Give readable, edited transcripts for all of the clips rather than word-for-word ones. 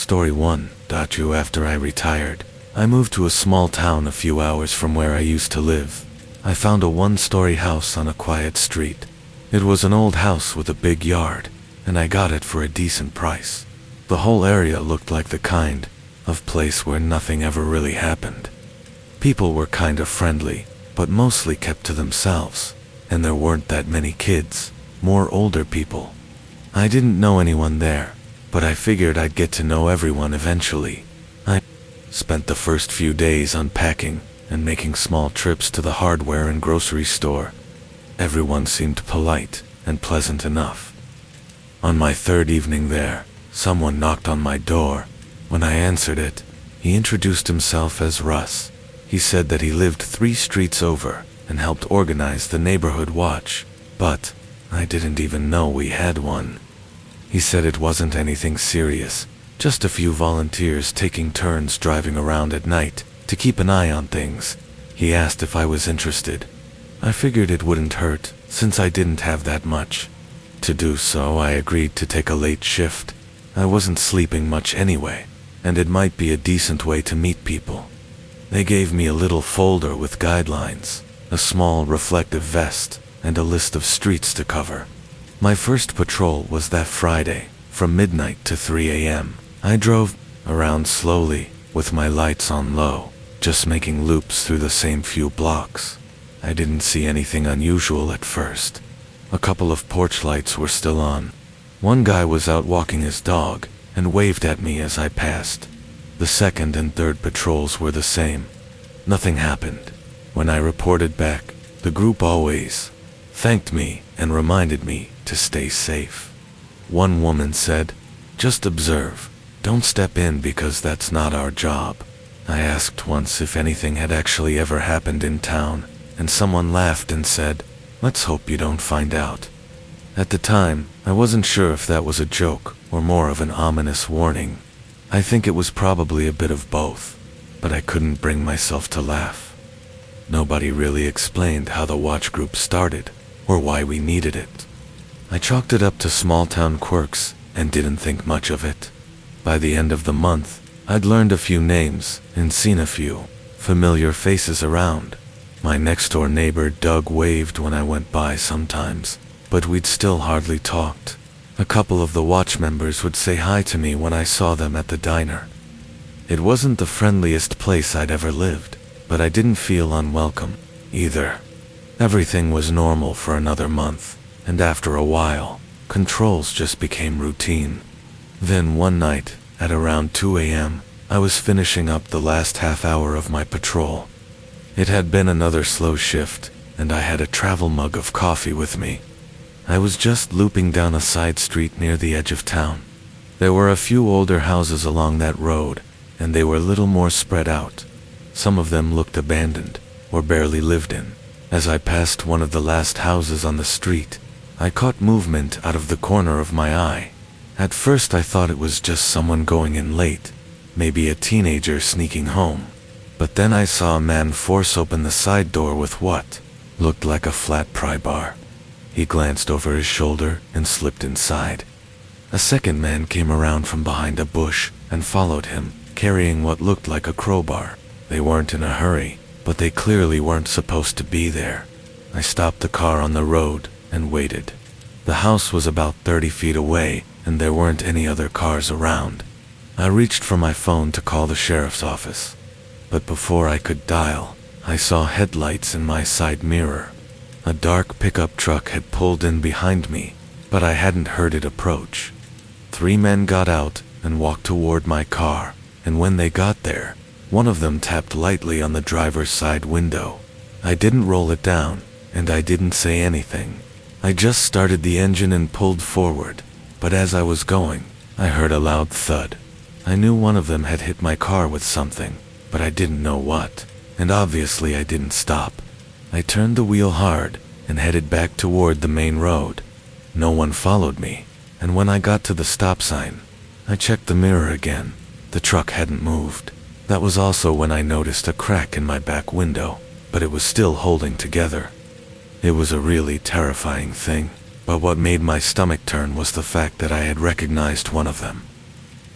Story 1. After I retired, I moved to a small town a few hours from where I used to live. I found a one-story house on a quiet street. It was an old house with a big yard, and I got it for a decent price. The whole area looked like the kind of place where nothing ever really happened. People were kind of friendly, but mostly kept to themselves, and there weren't that many kids, more older people. I didn't know anyone there, but I figured I'd get to know everyone eventually. I spent the first few days unpacking and making small trips to the hardware and grocery store. Everyone seemed polite and pleasant enough. On my third evening there, someone knocked on my door. When I answered it, he introduced himself as Russ. He said that he lived 3 streets over and helped organize the neighborhood watch, but I didn't even know we had one. He said it wasn't anything serious, just a few volunteers taking turns driving around at night to keep an eye on things. He asked if I was interested. I figured it wouldn't hurt, since I didn't have that much. To do so, I agreed to take a late shift. I wasn't sleeping much anyway, and it might be a decent way to meet people. They gave me a little folder with guidelines, a small reflective vest, and a list of streets to cover. My first patrol was that Friday, from midnight to 3 a.m. I drove around slowly, with my lights on low, just making loops through the same few blocks. I didn't see anything unusual at first. A couple of porch lights were still on. One guy was out walking his dog, and waved at me as I passed. The second and third patrols were the same. Nothing happened. When I reported back, the group always thanked me and reminded me to stay safe. One woman said, "Just observe. Don't step in because that's not our job." I asked once if anything had actually ever happened in town, and someone laughed and said, "Let's hope you don't find out." At the time, I wasn't sure if that was a joke or more of an ominous warning. I think it was probably a bit of both, but I couldn't bring myself to laugh. Nobody really explained how the watch group started, or why we needed it. I chalked it up to small-town quirks and didn't think much of it. By the end of the month, I'd learned a few names and seen a few familiar faces around. My next-door neighbor Doug waved when I went by sometimes, but we'd still hardly talked. A couple of the watch members would say hi to me when I saw them at the diner. It wasn't the friendliest place I'd ever lived, but I didn't feel unwelcome either. Everything was normal for another month, and after a while, controls just became routine. Then one night, at around 2 a.m., I was finishing up the last half hour of my patrol. It had been another slow shift, and I had a travel mug of coffee with me. I was just looping down a side street near the edge of town. There were a few older houses along that road, and they were a little more spread out. Some of them looked abandoned, or barely lived in. As I passed one of the last houses on the street, I caught movement out of the corner of my eye. At first I thought it was just someone going in late, maybe a teenager sneaking home. But then I saw a man force open the side door with what looked like a flat pry bar. He glanced over his shoulder and slipped inside. A second man came around from behind a bush and followed him, carrying what looked like a crowbar. They weren't in a hurry, but they clearly weren't supposed to be there. I stopped the car on the road and waited. The house was about 30 feet away, and there weren't any other cars around. I reached for my phone to call the sheriff's office. But before I could dial, I saw headlights in my side mirror. A dark pickup truck had pulled in behind me, but I hadn't heard it approach. 3 men got out and walked toward my car, and when they got there, one of them tapped lightly on the driver's side window. I didn't roll it down, and I didn't say anything. I just started the engine and pulled forward, but as I was going, I heard a loud thud. I knew one of them had hit my car with something, but I didn't know what, and obviously I didn't stop. I turned the wheel hard and headed back toward the main road. No one followed me, and when I got to the stop sign, I checked the mirror again. The truck hadn't moved. That was also when I noticed a crack in my back window, but it was still holding together. It was a really terrifying thing, but what made my stomach turn was the fact that I had recognized one of them.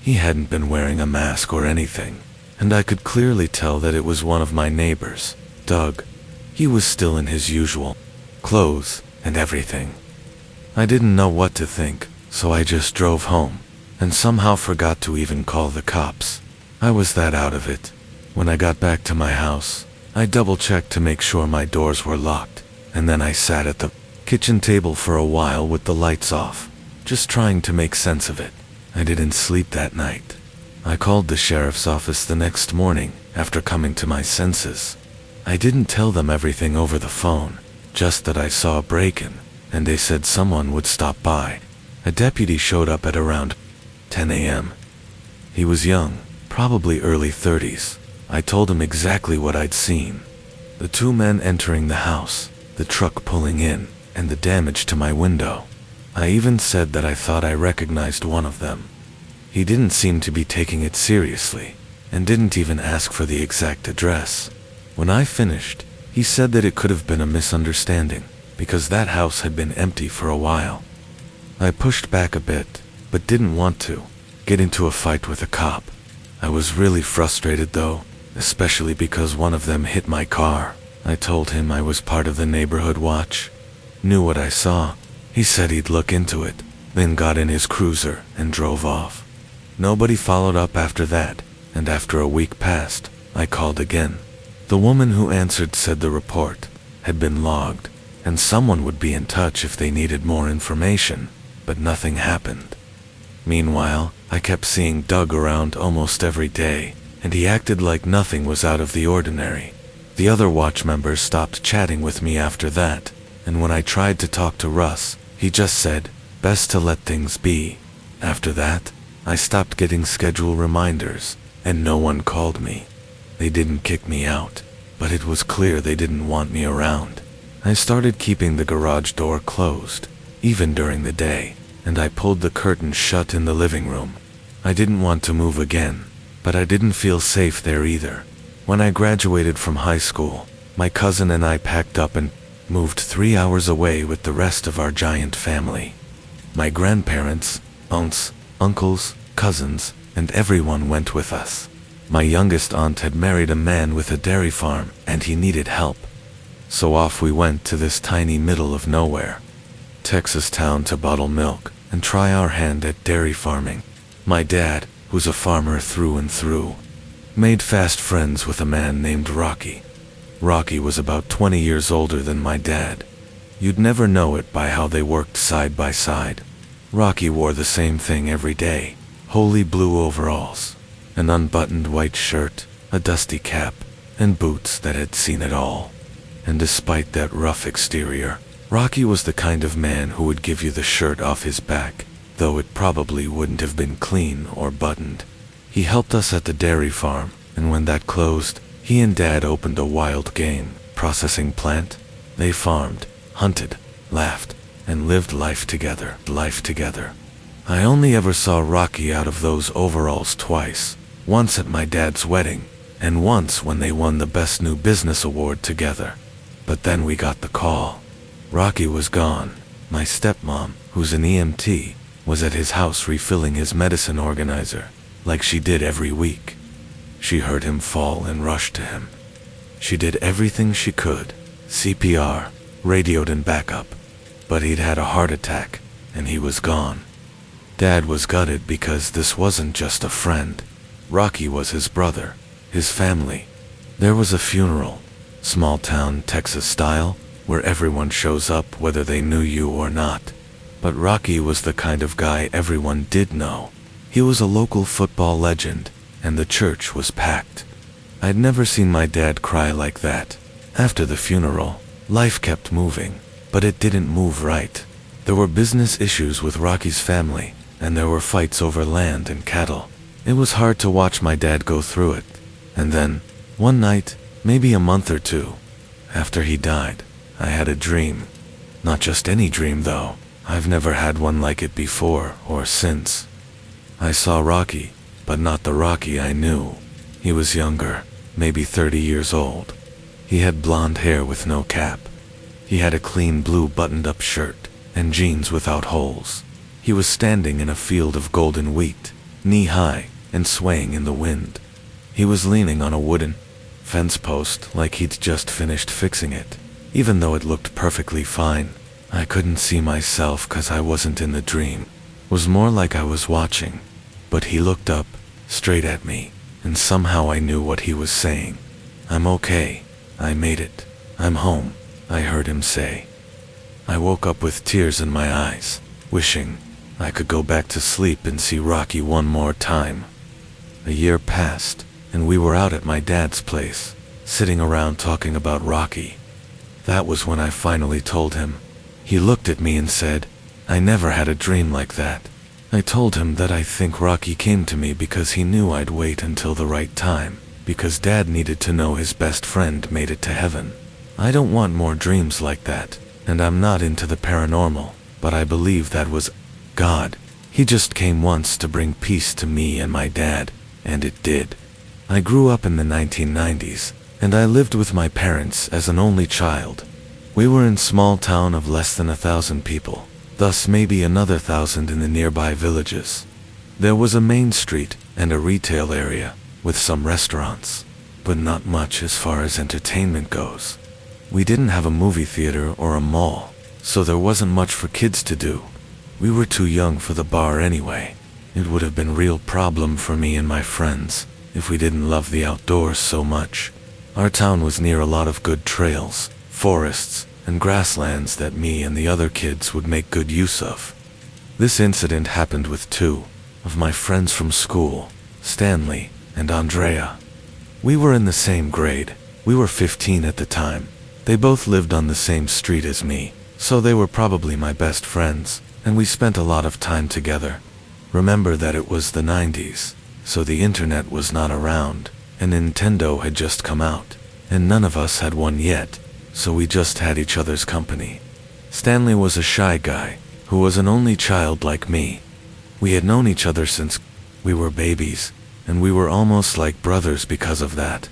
He hadn't been wearing a mask or anything, and I could clearly tell that it was one of my neighbors, Doug. He was still in his usual clothes and everything. I didn't know what to think, so I just drove home, and somehow forgot to even call the cops. I was that out of it. When I got back to my house, I double-checked to make sure my doors were locked, and then I sat at the kitchen table for a while with the lights off, just trying to make sense of it. I didn't sleep that night. I called the sheriff's office the next morning after coming to my senses. I didn't tell them everything over the phone, just that I saw a break-in, and they said someone would stop by. A deputy showed up at around 10 a.m. He was young, probably early 30s. I told him exactly what I'd seen. The two men entering the house, the truck pulling in, and the damage to my window. I even said that I thought I recognized one of them. He didn't seem to be taking it seriously, and didn't even ask for the exact address. When I finished, he said that it could have been a misunderstanding, because that house had been empty for a while. I pushed back a bit, but didn't want to get into a fight with a cop. I was really frustrated though, especially because one of them hit my car. I told him I was part of the neighborhood watch. Knew what I saw. He said he'd look into it, then got in his cruiser and drove off. Nobody followed up after that, and after a week passed, I called again. The woman who answered said the report had been logged, and someone would be in touch if they needed more information, but nothing happened. Meanwhile, I kept seeing Doug around almost every day, and he acted like nothing was out of the ordinary. The other watch members stopped chatting with me after that, and when I tried to talk to Russ, he just said, best to let things be. After that, I stopped getting schedule reminders, and no one called me. They didn't kick me out, but it was clear they didn't want me around. I started keeping the garage door closed, even during the day, and I pulled the curtains shut in the living room. I didn't want to move again, but I didn't feel safe there either. When I graduated from high school, my cousin and I packed up and moved 3 hours away with the rest of our giant family. My grandparents, aunts, uncles, cousins, and everyone went with us. My youngest aunt had married a man with a dairy farm, and he needed help. So off we went to this tiny middle of nowhere Texas town to bottle milk and try our hand at dairy farming. My dad, who's a farmer through and through, made fast friends with a man named Rocky. Rocky was about 20 years older than my dad. You'd never know it by how they worked side by side. Rocky wore the same thing every day, holy blue overalls, an unbuttoned white shirt, a dusty cap, and boots that had seen it all. And despite that rough exterior, Rocky was the kind of man who would give you the shirt off his back, though it probably wouldn't have been clean or buttoned. He helped us at the dairy farm, and when that closed, he and Dad opened a wild game processing plant. They farmed, hunted, laughed, and lived life together. I only ever saw Rocky out of those overalls twice, once at my dad's wedding, and once when they won the Best New Business Award together. But then we got the call. Rocky was gone. My stepmom, who's an EMT, was at his house refilling his medicine organizer, like she did every week. She heard him fall and rushed to him. She did everything she could, CPR, radioed and backup, but he'd had a heart attack, and he was gone. Dad was gutted because this wasn't just a friend. Rocky was his brother, his family. There was a funeral, small town Texas style, where everyone shows up whether they knew you or not. But Rocky was the kind of guy everyone did know. He was a local football legend, and the church was packed. I'd never seen my dad cry like that. After the funeral, life kept moving, but it didn't move right. There were business issues with Rocky's family, and there were fights over land and cattle. It was hard to watch my dad go through it. And then, one night, maybe a month or two after he died, I had a dream. Not just any dream though. I've never had one like it before or since. I saw Rocky, but not the Rocky I knew. He was younger, maybe 30 years old. He had blonde hair with no cap. He had a clean blue buttoned-up shirt and jeans without holes. He was standing in a field of golden wheat, knee-high, and swaying in the wind. He was leaning on a wooden fence post like he'd just finished fixing it. Even though it looked perfectly fine, I couldn't see myself 'cause I wasn't in the dream. It was more like I was watching. But he looked up, straight at me, and somehow I knew what he was saying. "I'm okay. I made it. I'm home," I heard him say. I woke up with tears in my eyes, wishing I could go back to sleep and see Rocky one more time. A year passed, and we were out at my dad's place, sitting around talking about Rocky. That was when I finally told him. He looked at me and said, "I never had a dream like that." I told him that I think Rocky came to me because he knew I'd wait until the right time, because Dad needed to know his best friend made it to heaven. I don't want more dreams like that, and I'm not into the paranormal, but I believe that was God. He just came once to bring peace to me and my dad, and it did. I grew up in the 1990s, and I lived with my parents as an only child. We were in a small town of less than 1,000 people, thus maybe another 1,000 in the nearby villages. There was a main street and a retail area, with some restaurants, but not much as far as entertainment goes. We didn't have a movie theater or a mall, so there wasn't much for kids to do. We were too young for the bar anyway. It would have been a real problem for me and my friends if we didn't love the outdoors so much. Our town was near a lot of good trails, forests, and grasslands that me and the other kids would make good use of. This incident happened with two of my friends from school, Stanley and Andrea. We were in the same grade. We were 15 at the time. They both lived on the same street as me, so they were probably my best friends, and we spent a lot of time together. Remember that it was the 90s, so the internet was not around, and Nintendo had just come out, and none of us had one yet, so we just had each other's company. Stanley was a shy guy, who was an only child like me. We had known each other since we were babies, and we were almost like brothers because of that.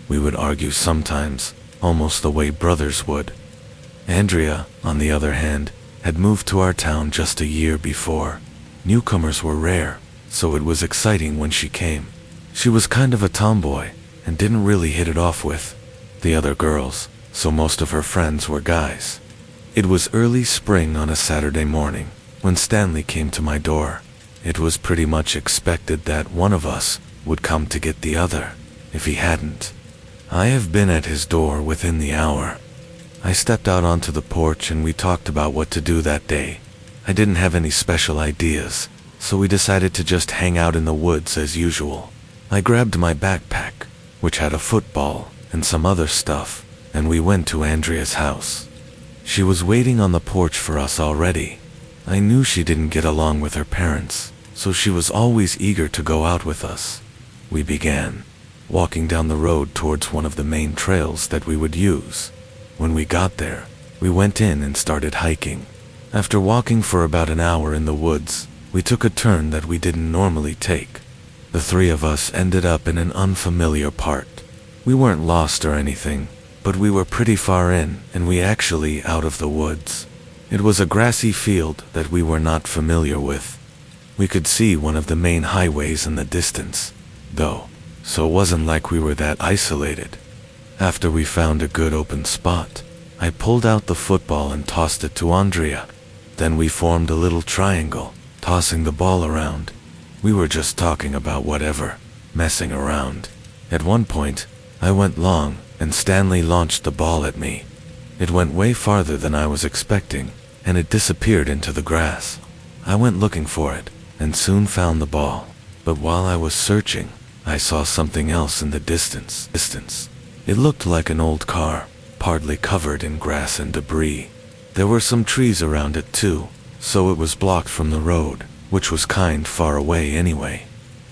We would argue sometimes, almost the way brothers would. Andrea, on the other hand, had moved to our town just a year before. Newcomers were rare, so it was exciting when she came. She was kind of a tomboy, and didn't really hit it off with the other girls, so most of her friends were guys. It was early spring on a Saturday morning, when Stanley came to my door. It was pretty much expected that one of us would come to get the other, if he hadn't. I have been at his door within the hour. I stepped out onto the porch and we talked about what to do that day. I didn't have any special ideas, so we decided to just hang out in the woods as usual. I grabbed my backpack, which had a football and some other stuff, and we went to Andrea's house. She was waiting on the porch for us already. I knew she didn't get along with her parents, so she was always eager to go out with us. We began walking down the road towards one of the main trails that we would use. When we got there, we went in and started hiking. After walking for about an hour in the woods, we took a turn that we didn't normally take. The three of us ended up in an unfamiliar part. We weren't lost or anything, but we were pretty far in, and we actually out of the woods. It was a grassy field that we were not familiar with. We could see one of the main highways in the distance, though, so it wasn't like we were that isolated. After we found a good open spot, I pulled out the football and tossed it to Andrea. Then we formed a little triangle, tossing the ball around. We were just talking about whatever, messing around. At one point, I went long, and Stanley launched the ball at me. It went way farther than I was expecting, and it disappeared into the grass. I went looking for it, and soon found the ball. But while I was searching, I saw something else in the distance. It looked like an old car, partly covered in grass and debris. There were some trees around it too, so it was blocked from the road, which was kind far away anyway.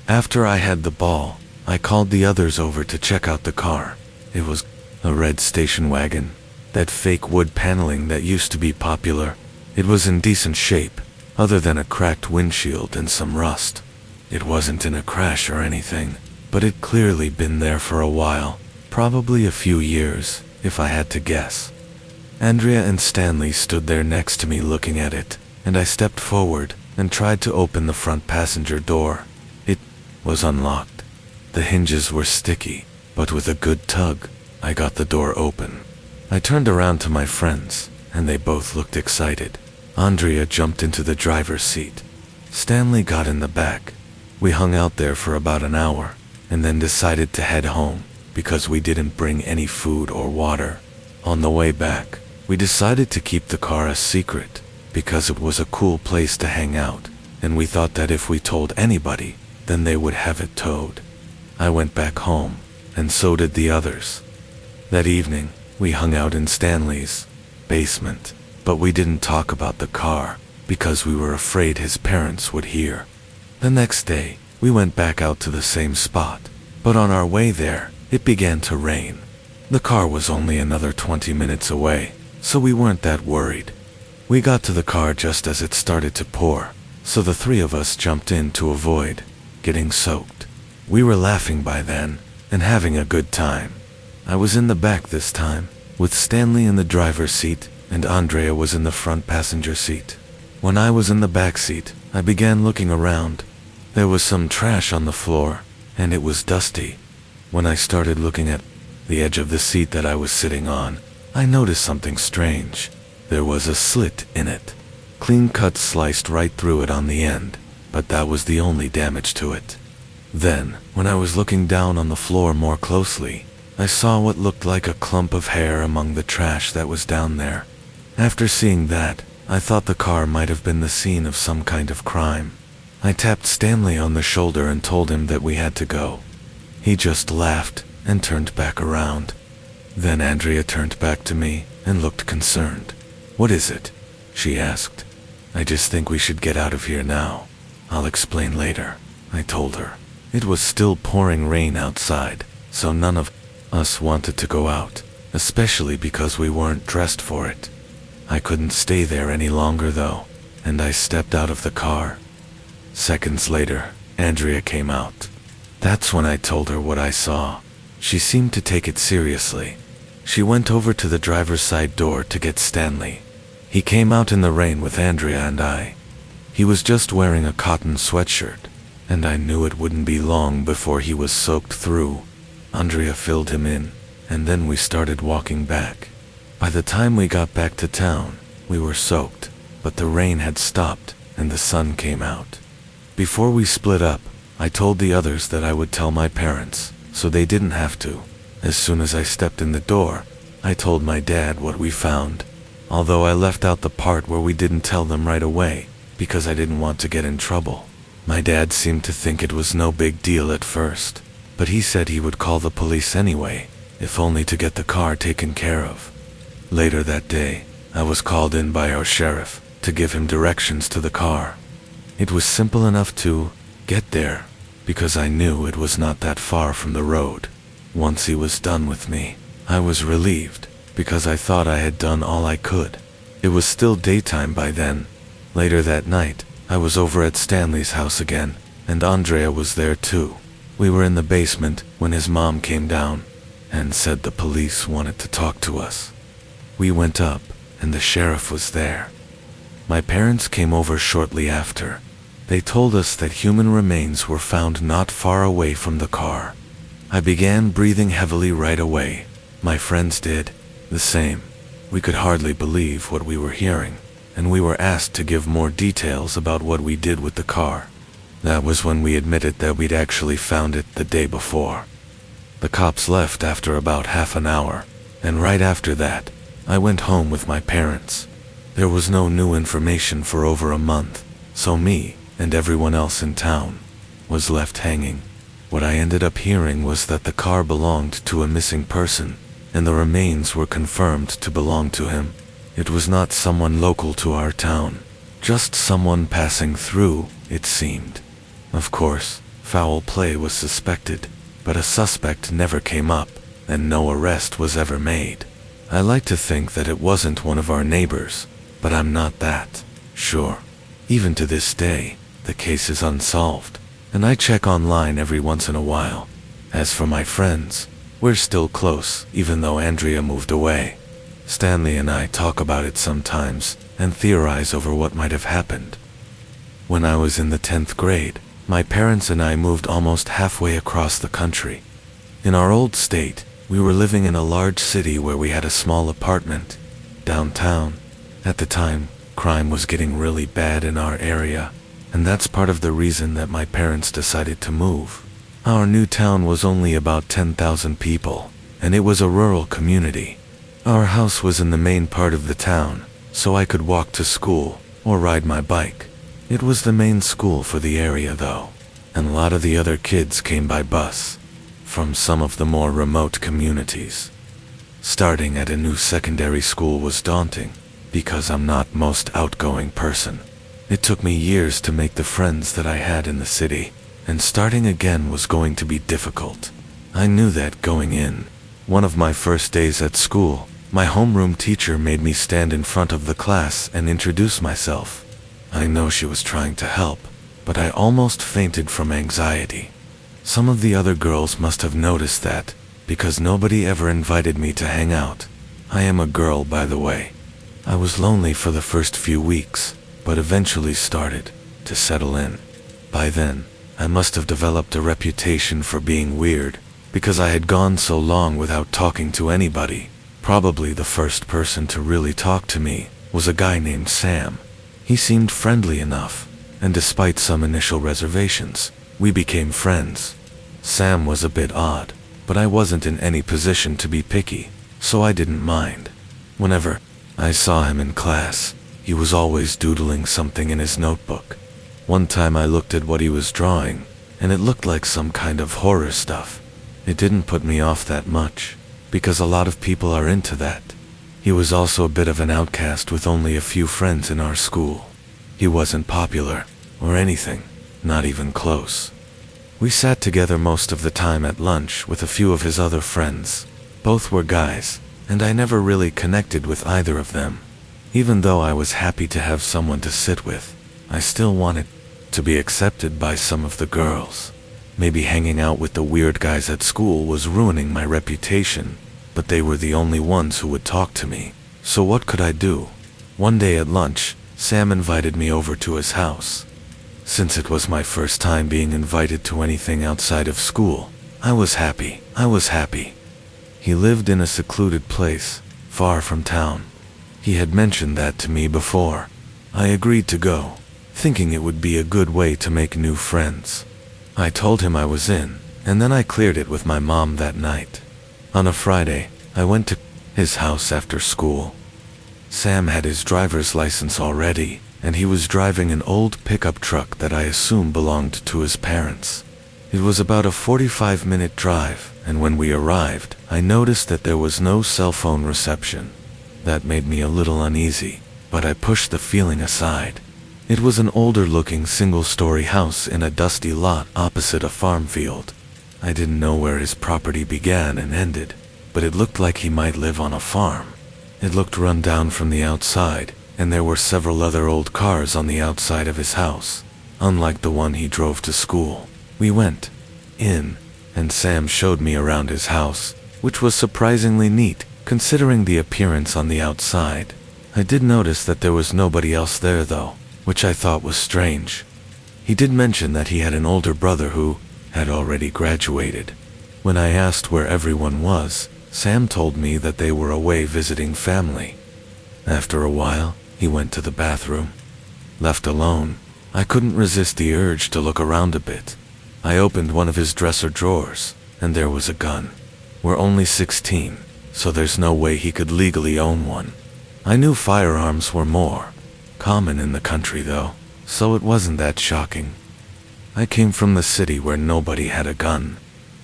After I had the ball, I called the others over to check out the car. It was a red station wagon, that fake wood paneling that used to be popular. It was in decent shape, other than a cracked windshield and some rust. It wasn't in a crash or anything, but it'd clearly been there for a while, probably a few years, if I had to guess. Andrea and Stanley stood there next to me looking at it, and I stepped forward and tried to open the front passenger door. It was unlocked. The hinges were sticky, but with a good tug, I got the door open. I turned around to my friends, and they both looked excited. Andrea jumped into the driver's seat. Stanley got in the back. We hung out there for about an hour, and then decided to head home, because we didn't bring any food or water. On the way back, we decided to keep the car a secret, because it was a cool place to hang out, and we thought that if we told anybody, then they would have it towed. I went back home, and so did the others. That evening, we hung out in Stanley's basement, but we didn't talk about the car, because we were afraid his parents would hear. The next day, we went back out to the same spot, but on our way there, it began to rain. The car was only another 20 minutes away, so we weren't that worried. We got to the car just as it started to pour, so the three of us jumped in to avoid getting soaked. We were laughing by then, and having a good time. I was in the back this time, with Stanley in the driver's seat, and Andrea was in the front passenger seat. When I was in the back seat, I began looking around. There was some trash on the floor, and it was dusty. When I started looking at the edge of the seat that I was sitting on, I noticed something strange. There was a slit in it. Clean cuts sliced right through it on the end, but that was the only damage to it. Then, when I was looking down on the floor more closely, I saw what looked like a clump of hair among the trash that was down there. After seeing that, I thought the car might have been the scene of some kind of crime. I tapped Stanley on the shoulder and told him that we had to go. He just laughed and turned back around. Then Andrea turned back to me and looked concerned. "What is it?" she asked. "I just think we should get out of here now. I'll explain later," I told her. It was still pouring rain outside, so none of us wanted to go out, especially because we weren't dressed for it. I couldn't stay there any longer though, and I stepped out of the car. Seconds later, Andrea came out. That's when I told her what I saw. She seemed to take it seriously. She went over to the driver's side door to get Stanley. He came out in the rain with Andrea and I. He was just wearing a cotton sweatshirt, and I knew it wouldn't be long before he was soaked through. Andrea filled him in, and then we started walking back. By the time we got back to town, we were soaked, but the rain had stopped and the sun came out. Before we split up, I told the others that I would tell my parents, so they didn't have to. As soon as I stepped in the door, I told my dad what we found, although I left out the part where we didn't tell them right away, because I didn't want to get in trouble. My dad seemed to think it was no big deal at first, but he said he would call the police anyway, if only to get the car taken care of. Later that day, I was called in by our sheriff to give him directions to the car. It was simple enough to get there, because I knew it was not that far from the road. Once he was done with me, I was relieved, because I thought I had done all I could. It was still daytime by then. Later that night, I was over at Stanley's house again, and Andrea was there too. We were in the basement when his mom came down and said the police wanted to talk to us. We went up, and the sheriff was there. My parents came over shortly after. They told us that human remains were found not far away from the car. I began breathing heavily right away. My friends did the same. We could hardly believe what we were hearing, and we were asked to give more details about what we did with the car. That was when we admitted that we'd actually found it the day before. The cops left after about half an hour, and right after that, I went home with my parents. There was no new information for over a month, so me, and everyone else in town, was left hanging. What I ended up hearing was that the car belonged to a missing person, and the remains were confirmed to belong to him. It was not someone local to our town, just someone passing through, it seemed. Of course, foul play was suspected, but a suspect never came up, and no arrest was ever made. I like to think that it wasn't one of our neighbors, but I'm not that sure. Even to this day, the case is unsolved, and I check online every once in a while. As for my friends, we're still close, even though Andrea moved away. Stanley and I talk about it sometimes, and theorize over what might have happened. When I was in the 10th grade, My parents and I moved almost halfway across the country. In our old state, we were living in a large city where we had a small apartment downtown. At the time, crime was getting really bad in our area, and that's part of the reason that my parents decided to move. Our new town was only about 10,000 people, and it was a rural community. Our house was in the main part of the town, so I could walk to school or ride my bike. It was the main school for the area though, and a lot of the other kids came by bus from some of the more remote communities. Starting at a new secondary school was daunting, because I'm not most outgoing person. It took me years to make the friends that I had in the city, and starting again was going to be difficult. I knew that going in. One of my first days at school, my homeroom teacher made me stand in front of the class and introduce myself. I know she was trying to help, but I almost fainted from anxiety. Some of the other girls must have noticed that, because nobody ever invited me to hang out. I am a girl, by the way. I was lonely for the first few weeks, but eventually started to settle in. By then, I must have developed a reputation for being weird, because I had gone so long without talking to anybody. Probably the first person to really talk to me was a guy named Sam. He seemed friendly enough, and despite some initial reservations, we became friends. Sam was a bit odd, but I wasn't in any position to be picky, so I didn't mind. Whenever I saw him in class, he was always doodling something in his notebook. One time I looked at what he was drawing, and it looked like some kind of horror stuff. It didn't put me off that much, because a lot of people are into that. He was also a bit of an outcast with only a few friends in our school. He wasn't popular, or anything, not even close. We sat together most of the time at lunch with a few of his other friends. Both were guys, and I never really connected with either of them. Even though I was happy to have someone to sit with, I still wanted to be accepted by some of the girls. Maybe hanging out with the weird guys at school was ruining my reputation, but they were the only ones who would talk to me. So what could I do? One day at lunch, Sam invited me over to his house. Since it was my first time being invited to anything outside of school, I was happy. He lived in a secluded place, far from town. He had mentioned that to me before. I agreed to go, thinking it would be a good way to make new friends. I told him I was in, and then I cleared it with my mom that night. On a Friday, I went to his house after school. Sam had his driver's license already, and he was driving an old pickup truck that I assume belonged to his parents. It was about a 45-minute drive, and when we arrived, I noticed that there was no cell phone reception. That made me a little uneasy, but I pushed the feeling aside. It was an older-looking single-story house in a dusty lot opposite a farm field. I didn't know where his property began and ended, but it looked like he might live on a farm. It looked run down from the outside, and there were several other old cars on the outside of his house, unlike the one he drove to school. We went in, and Sam showed me around his house, which was surprisingly neat, considering the appearance on the outside. I did notice that there was nobody else there though, which I thought was strange. He did mention that he had an older brother who had already graduated. When I asked where everyone was, Sam told me that they were away visiting family. After a while, he went to the bathroom. Left alone, I couldn't resist the urge to look around a bit. I opened one of his dresser drawers, and there was a gun. We're only 16, so there's no way he could legally own one. I knew firearms were more common in the country though, so it wasn't that shocking. I came from the city where nobody had a gun.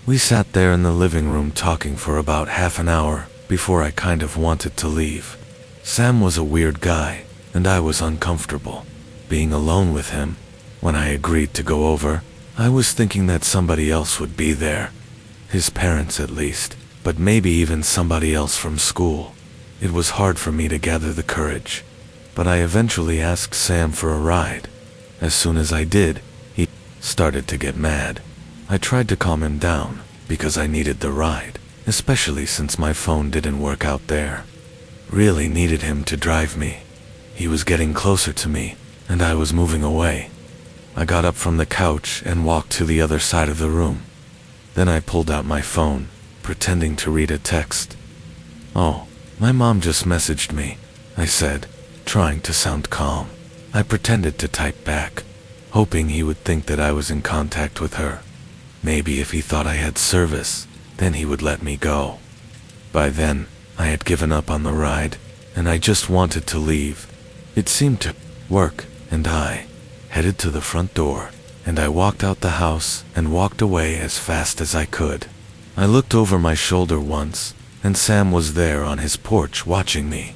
We sat there in the living room talking for about half an hour before I kind of wanted to leave. Sam was a weird guy, and I was uncomfortable being alone with him. When I agreed to go over, I was thinking that somebody else would be there. His parents at least, but maybe even somebody else from school. It was hard for me to gather the courage, but I eventually asked Sam for a ride. As soon as I did, he started to get mad. I tried to calm him down, because I needed the ride, especially since my phone didn't work out there. Really needed him to drive me. He was getting closer to me, and I was moving away. I got up from the couch and walked to the other side of the room. Then I pulled out my phone, pretending to read a text. "Oh, my mom just messaged me," I said, trying to sound calm. I pretended to type back, hoping he would think that I was in contact with her. Maybe if he thought I had service, then he would let me go. By then, I had given up on the ride, and I just wanted to leave. It seemed to work, and I headed to the front door, and I walked out the house and walked away as fast as I could. I looked over my shoulder once, and Sam was there on his porch watching me.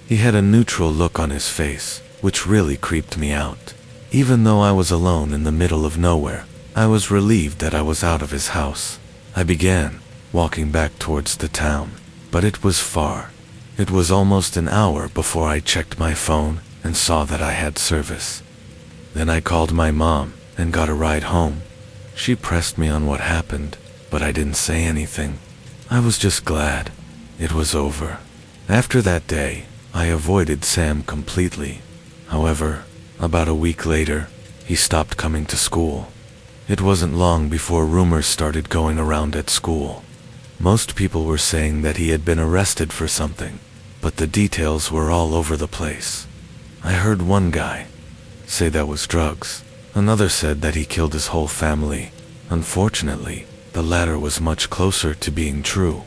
He had a neutral look on his face, which really creeped me out. Even though I was alone in the middle of nowhere, I was relieved that I was out of his house. I began walking back towards the town, but it was far. It was almost an hour before I checked my phone and saw that I had service. Then I called my mom and got a ride home. She pressed me on what happened, but I didn't say anything. I was just glad it was over. After that day, I avoided Sam completely. However, about a week later, he stopped coming to school. It wasn't long before rumors started going around at school. Most people were saying that he had been arrested for something, but the details were all over the place. I heard one guy say that was drugs. Another said that he killed his whole family. Unfortunately, the latter was much closer to being true.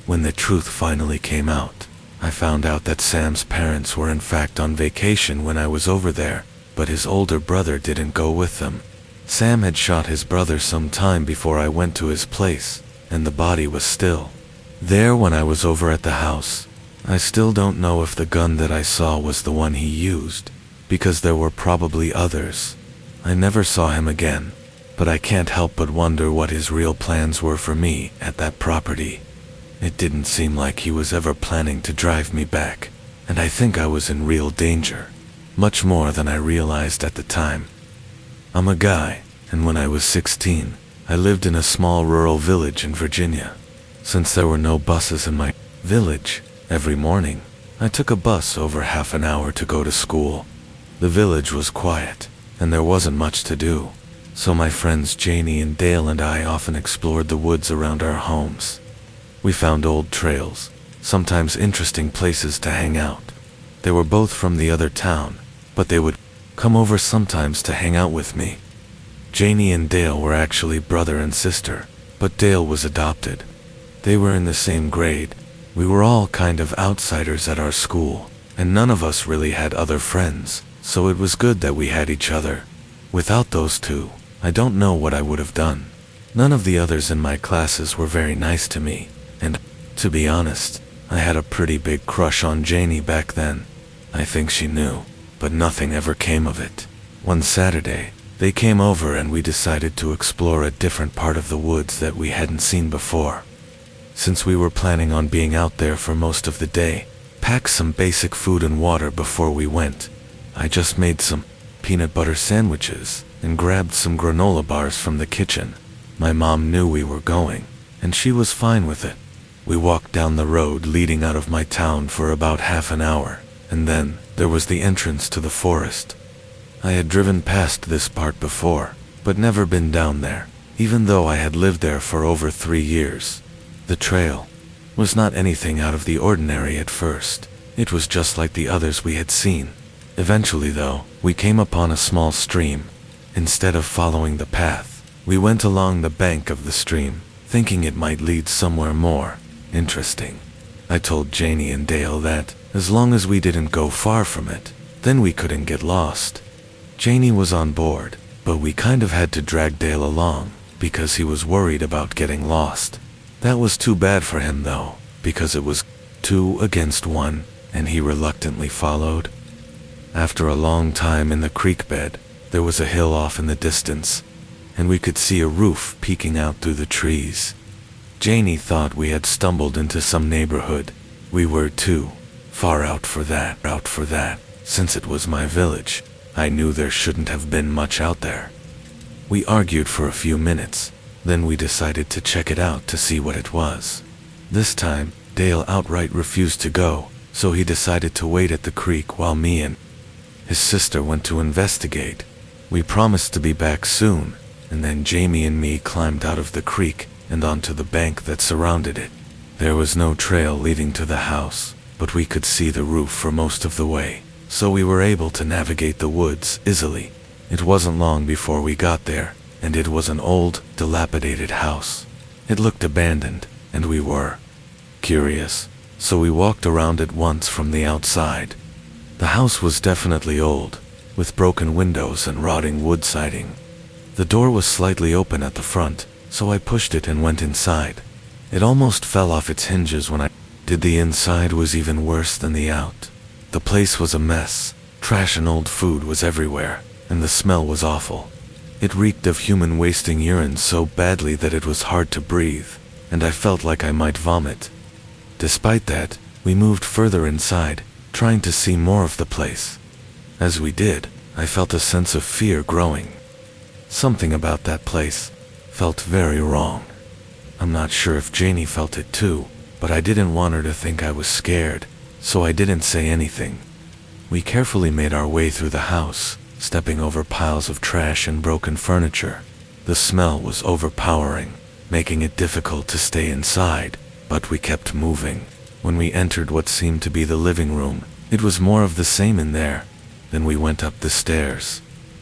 When the truth finally came out, I found out that Sam's parents were in fact on vacation when I was over there, but his older brother didn't go with them. Sam had shot his brother some time before I went to his place, and the body was still there when I was over at the house. I still don't know if the gun that I saw was the one he used, because there were probably others. I never saw him again, but I can't help but wonder what his real plans were for me at that property. It didn't seem like he was ever planning to drive me back, and I think I was in real danger, much more than I realized at the time. I'm a guy, and when I was 16, I lived in a small rural village in Virginia. Since there were no buses in my village, every morning, I took a bus over half an hour to go to school. The village was quiet, and there wasn't much to do, so my friends Janie and Dale and I often explored the woods around our homes. We found old trails, sometimes interesting places to hang out. They were both from the other town, but they would come over sometimes to hang out with me. Janie and Dale were actually brother and sister, but Dale was adopted. They were in the same grade. We were all kind of outsiders at our school, and none of us really had other friends, so it was good that we had each other. Without those two, I don't know what I would have done. None of the others in my classes were very nice to me, and, to be honest, I had a pretty big crush on Janie back then. I think she knew, but nothing ever came of it. One Saturday, they came over and we decided to explore a different part of the woods that we hadn't seen before. Since we were planning on being out there for most of the day, packed some basic food and water before we went. I just made some peanut butter sandwiches and grabbed some granola bars from the kitchen. My mom knew we were going, and she was fine with it. We walked down the road leading out of my town for about half an hour, and then there was the entrance to the forest. I had driven past this part before, but never been down there, even though I had lived there for over 3 years. The trail was not anything out of the ordinary at first. It was just like the others we had seen. Eventually, though, we came upon a small stream. Instead of following the path, we went along the bank of the stream, thinking it might lead somewhere more interesting. I told Janie and Dale that, as long as we didn't go far from it, then we couldn't get lost. Janie was on board, but we kind of had to drag Dale along, because he was worried about getting lost. That was too bad for him though, because it was 2 against 1, and he reluctantly followed. After a long time in the creek bed, there was a hill off in the distance, and we could see a roof peeking out through the trees. Janie thought we had stumbled into some neighborhood. We were too far out for that, since it was my village. I knew there shouldn't have been much out there. We argued for a few minutes, then we decided to check it out to see what it was. This time, Dale outright refused to go, so he decided to wait at the creek while me and his sister went to investigate. We promised to be back soon, and then Jamie and me climbed out of the creek and onto the bank that surrounded it. There was no trail leading to the house, but we could see the roof for most of the way, so we were able to navigate the woods easily. It wasn't long before we got there, and it was an old, dilapidated house. It looked abandoned, and we were curious, so we walked around it once from the outside. The house was definitely old, with broken windows and rotting wood siding. The door was slightly open at the front, so I pushed it and went inside. It almost fell off its hinges when I did. The inside was even worse than the out. The place was a mess. Trash and old food was everywhere, and the smell was awful. It reeked of human wasting urine so badly that it was hard to breathe, and I felt like I might vomit. Despite that, we moved further inside, trying to see more of the place. As we did, I felt a sense of fear growing. Something about that place felt very wrong. I'm not sure if Janie felt it too, but I didn't want her to think I was scared, so I didn't say anything. We carefully made our way through the house, stepping over piles of trash and broken furniture. The smell was overpowering, making it difficult to stay inside, but we kept moving. When we entered what seemed to be the living room, it was more of the same in there. Then we went up the stairs.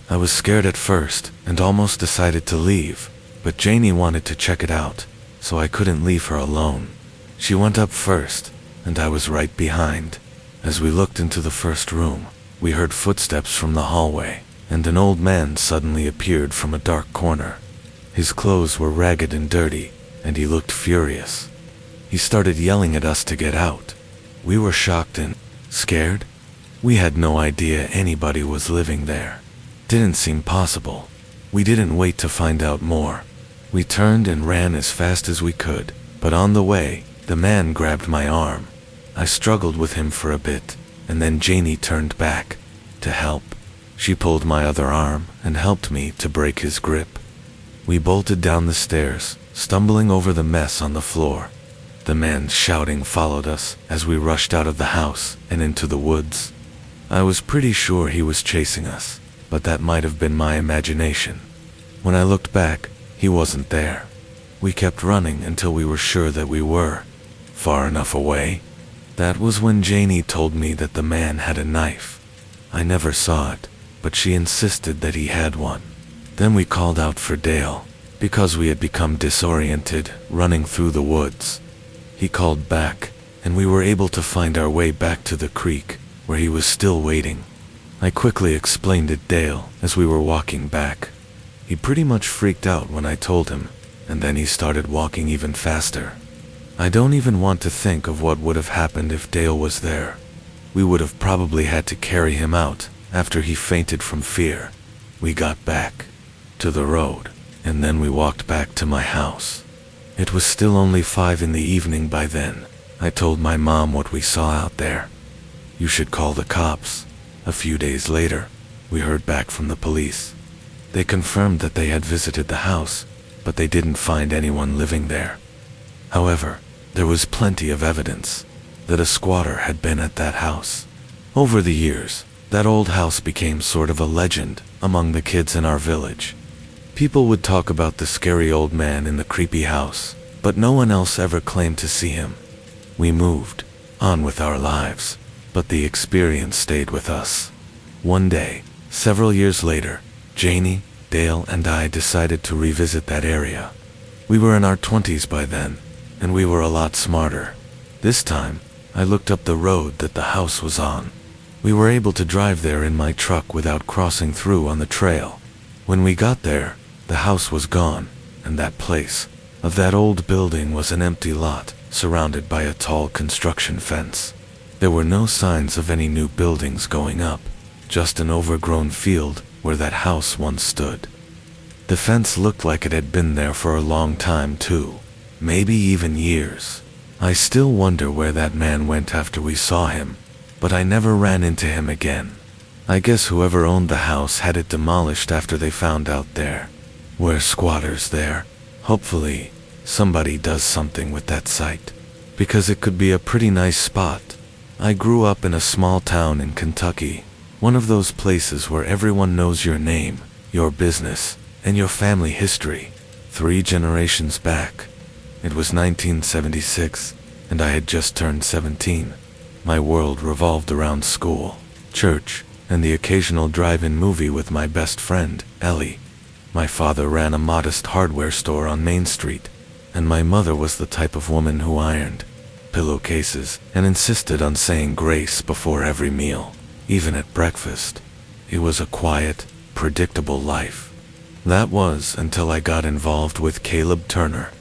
I was scared at first and almost decided to leave, but Janie wanted to check it out, so I couldn't leave her alone. She went up first, and I was right behind. As we looked into the first room, we heard footsteps from the hallway, and an old man suddenly appeared from a dark corner. His clothes were ragged and dirty, and he looked furious. He started yelling at us to get out. We were shocked and scared. We had no idea anybody was living there. Didn't seem possible. We didn't wait to find out more. We turned and ran as fast as we could, but on the way, the man grabbed my arm. I struggled with him for a bit, and then Janie turned back to help. She pulled my other arm and helped me to break his grip. We bolted down the stairs, stumbling over the mess on the floor. The man shouting followed us as we rushed out of the house and into the woods. I was pretty sure he was chasing us, but that might have been my imagination. When I looked back, he wasn't there. We kept running until we were sure that we were far enough away. That was when Janie told me that the man had a knife. I never saw it, but she insisted that he had one. Then we called out for Dale, because we had become disoriented, running through the woods. He called back, and we were able to find our way back to the creek, where he was still waiting. I quickly explained it to Dale as we were walking back. He pretty much freaked out when I told him, and then he started walking even faster. I don't even want to think of what would have happened if Dale was there. We would have probably had to carry him out after he fainted from fear. We got back to the road, and then we walked back to my house. It was still only 5 in the evening by then. I told my mom what we saw out there. You should call the cops. A few days later, we heard back from the police. They confirmed that they had visited the house, but they didn't find anyone living there. However, there was plenty of evidence that a squatter had been at that house. Over the years, that old house became sort of a legend among the kids in our village. People would talk about the scary old man in the creepy house, but no one else ever claimed to see him. We moved on with our lives, but the experience stayed with us. One day, several years later, Janie, Dale, and I decided to revisit that area. We were in our 20s by then, and we were a lot smarter. This time, I looked up the road that the house was on. We were able to drive there in my truck without crossing through on the trail. When we got there, the house was gone, and that place of that old building was an empty lot, surrounded by a tall construction fence. There were no signs of any new buildings going up, just an overgrown field where that house once stood. The fence looked like it had been there for a long time too, maybe even years. I still wonder where that man went after we saw him, but I never ran into him again. I guess whoever owned the house had it demolished after they found out there were squatters there. Hopefully, somebody does something with that site, because it could be a pretty nice spot. I grew up in a small town in Kentucky, one of those places where everyone knows your name, your business, and your family history. 3 generations back. It was 1976, and I had just turned 17. My world revolved around school, church, and the occasional drive-in movie with my best friend, Ellie. My father ran a modest hardware store on Main Street, and my mother was the type of woman who ironed pillowcases and insisted on saying grace before every meal, even at breakfast. It was a quiet, predictable life. That was until I got involved with Caleb Turner.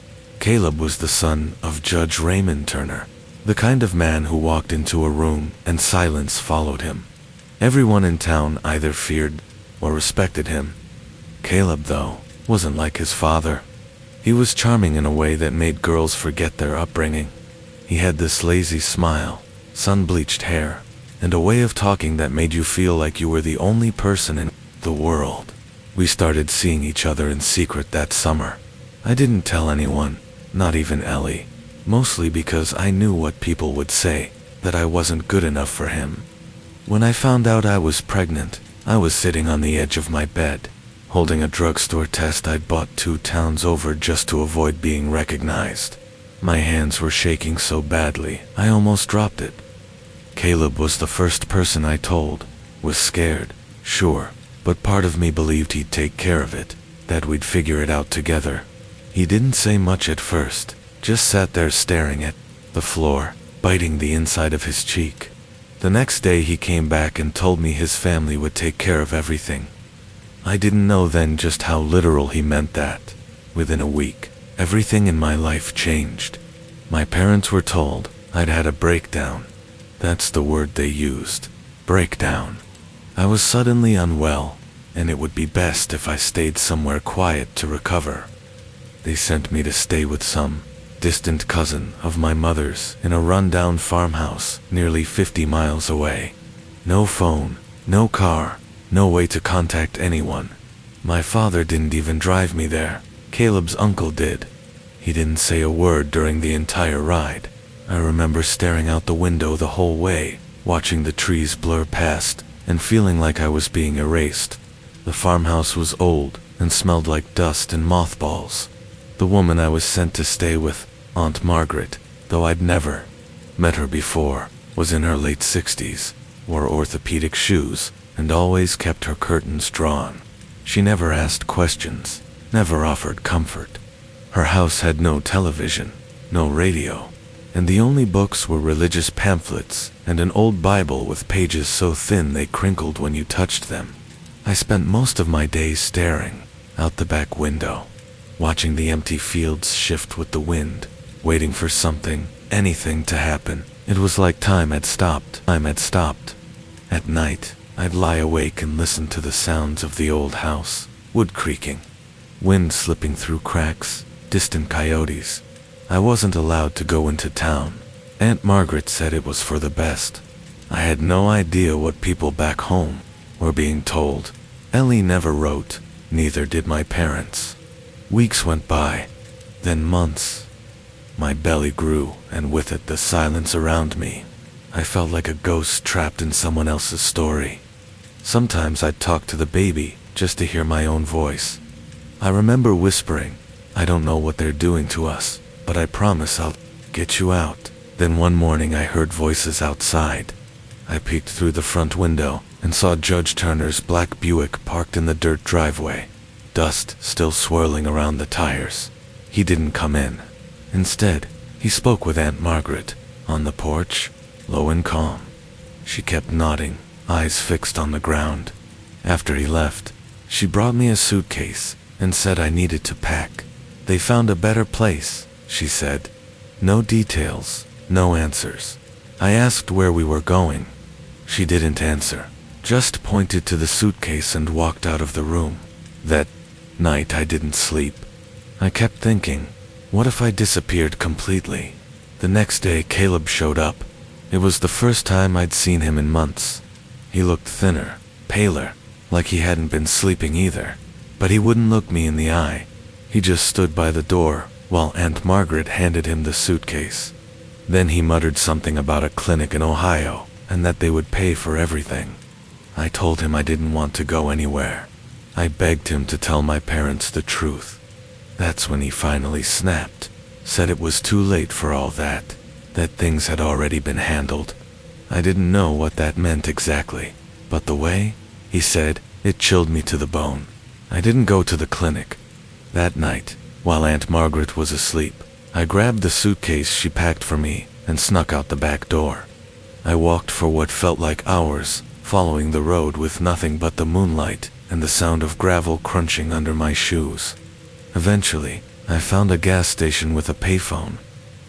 Caleb was the son of Judge Raymond Turner, the kind of man who walked into a room and silence followed him. Everyone in town either feared or respected him. Caleb, though, wasn't like his father. He was charming in a way that made girls forget their upbringing. He had this lazy smile, sun-bleached hair, and a way of talking that made you feel like you were the only person in the world. We started seeing each other in secret that summer. I didn't tell anyone, not even Ellie, mostly because I knew what people would say, that I wasn't good enough for him. When I found out I was pregnant, I was sitting on the edge of my bed, holding a drugstore test I'd bought 2 towns over just to avoid being recognized. My hands were shaking so badly, I almost dropped it. Caleb was the first person I told. Was scared, sure, but part of me believed he'd take care of it, that we'd figure it out together. He didn't say much at first, just sat there staring at the floor, biting the inside of his cheek. The next day he came back and told me his family would take care of everything. I didn't know then just how literal he meant that. Within a week, everything in my life changed. My parents were told I'd had a breakdown. That's the word they used. Breakdown. I was suddenly unwell, and it would be best if I stayed somewhere quiet to recover. They sent me to stay with some distant cousin of my mother's in a rundown farmhouse nearly 50 miles away. No phone, no car, no way to contact anyone. My father didn't even drive me there. Caleb's uncle did. He didn't say a word during the entire ride. I remember staring out the window the whole way, watching the trees blur past, and feeling like I was being erased. The farmhouse was old and smelled like dust and mothballs. The woman I was sent to stay with, Aunt Margaret, though I'd never met her before, was in her late 60s, wore orthopedic shoes, and always kept her curtains drawn. She never asked questions, never offered comfort. Her house had no television, no radio, and the only books were religious pamphlets and an old Bible with pages so thin they crinkled when you touched them. I spent most of my days staring out the back window, watching the empty fields shift with the wind, waiting for something, anything to happen. It was like time had stopped. At night, I'd lie awake and listen to the sounds of the old house, wood creaking, wind slipping through cracks, distant coyotes. I wasn't allowed to go into town. Aunt Margaret said it was for the best. I had no idea what people back home were being told. Ellie never wrote, neither did my parents. Weeks went by, then months. My belly grew, and with it the silence around me. I felt like a ghost trapped in someone else's story. Sometimes I'd talk to the baby, just to hear my own voice. I remember whispering, "I don't know what they're doing to us, but I promise I'll get you out." Then one morning I heard voices outside. I peeked through the front window and saw Judge Turner's black Buick parked in the dirt driveway, dust still swirling around the tires. He didn't come in. Instead, he spoke with Aunt Margaret, on the porch, low and calm. She kept nodding, eyes fixed on the ground. After he left, she brought me a suitcase and said I needed to pack. They found a better place, she said. No details, no answers. I asked where we were going. She didn't answer, just pointed to the suitcase and walked out of the room. That night I didn't sleep. I kept thinking, what if I disappeared completely? The next day Caleb showed up. It was the first time I'd seen him in months. He looked thinner, paler, like he hadn't been sleeping either. But he wouldn't look me in the eye. He just stood by the door while Aunt Margaret handed him the suitcase. Then he muttered something about a clinic in Ohio and that they would pay for everything. I told him I didn't want to go anywhere. I begged him to tell my parents the truth. That's when he finally snapped, said it was too late for all that things had already been handled. I didn't know what that meant exactly, but the way he said it chilled me to the bone. I didn't go to the clinic. That night, while Aunt Margaret was asleep, I grabbed the suitcase she packed for me and snuck out the back door. I walked for what felt like hours, following the road with nothing but the moonlight and the sound of gravel crunching under my shoes. Eventually, I found a gas station with a payphone.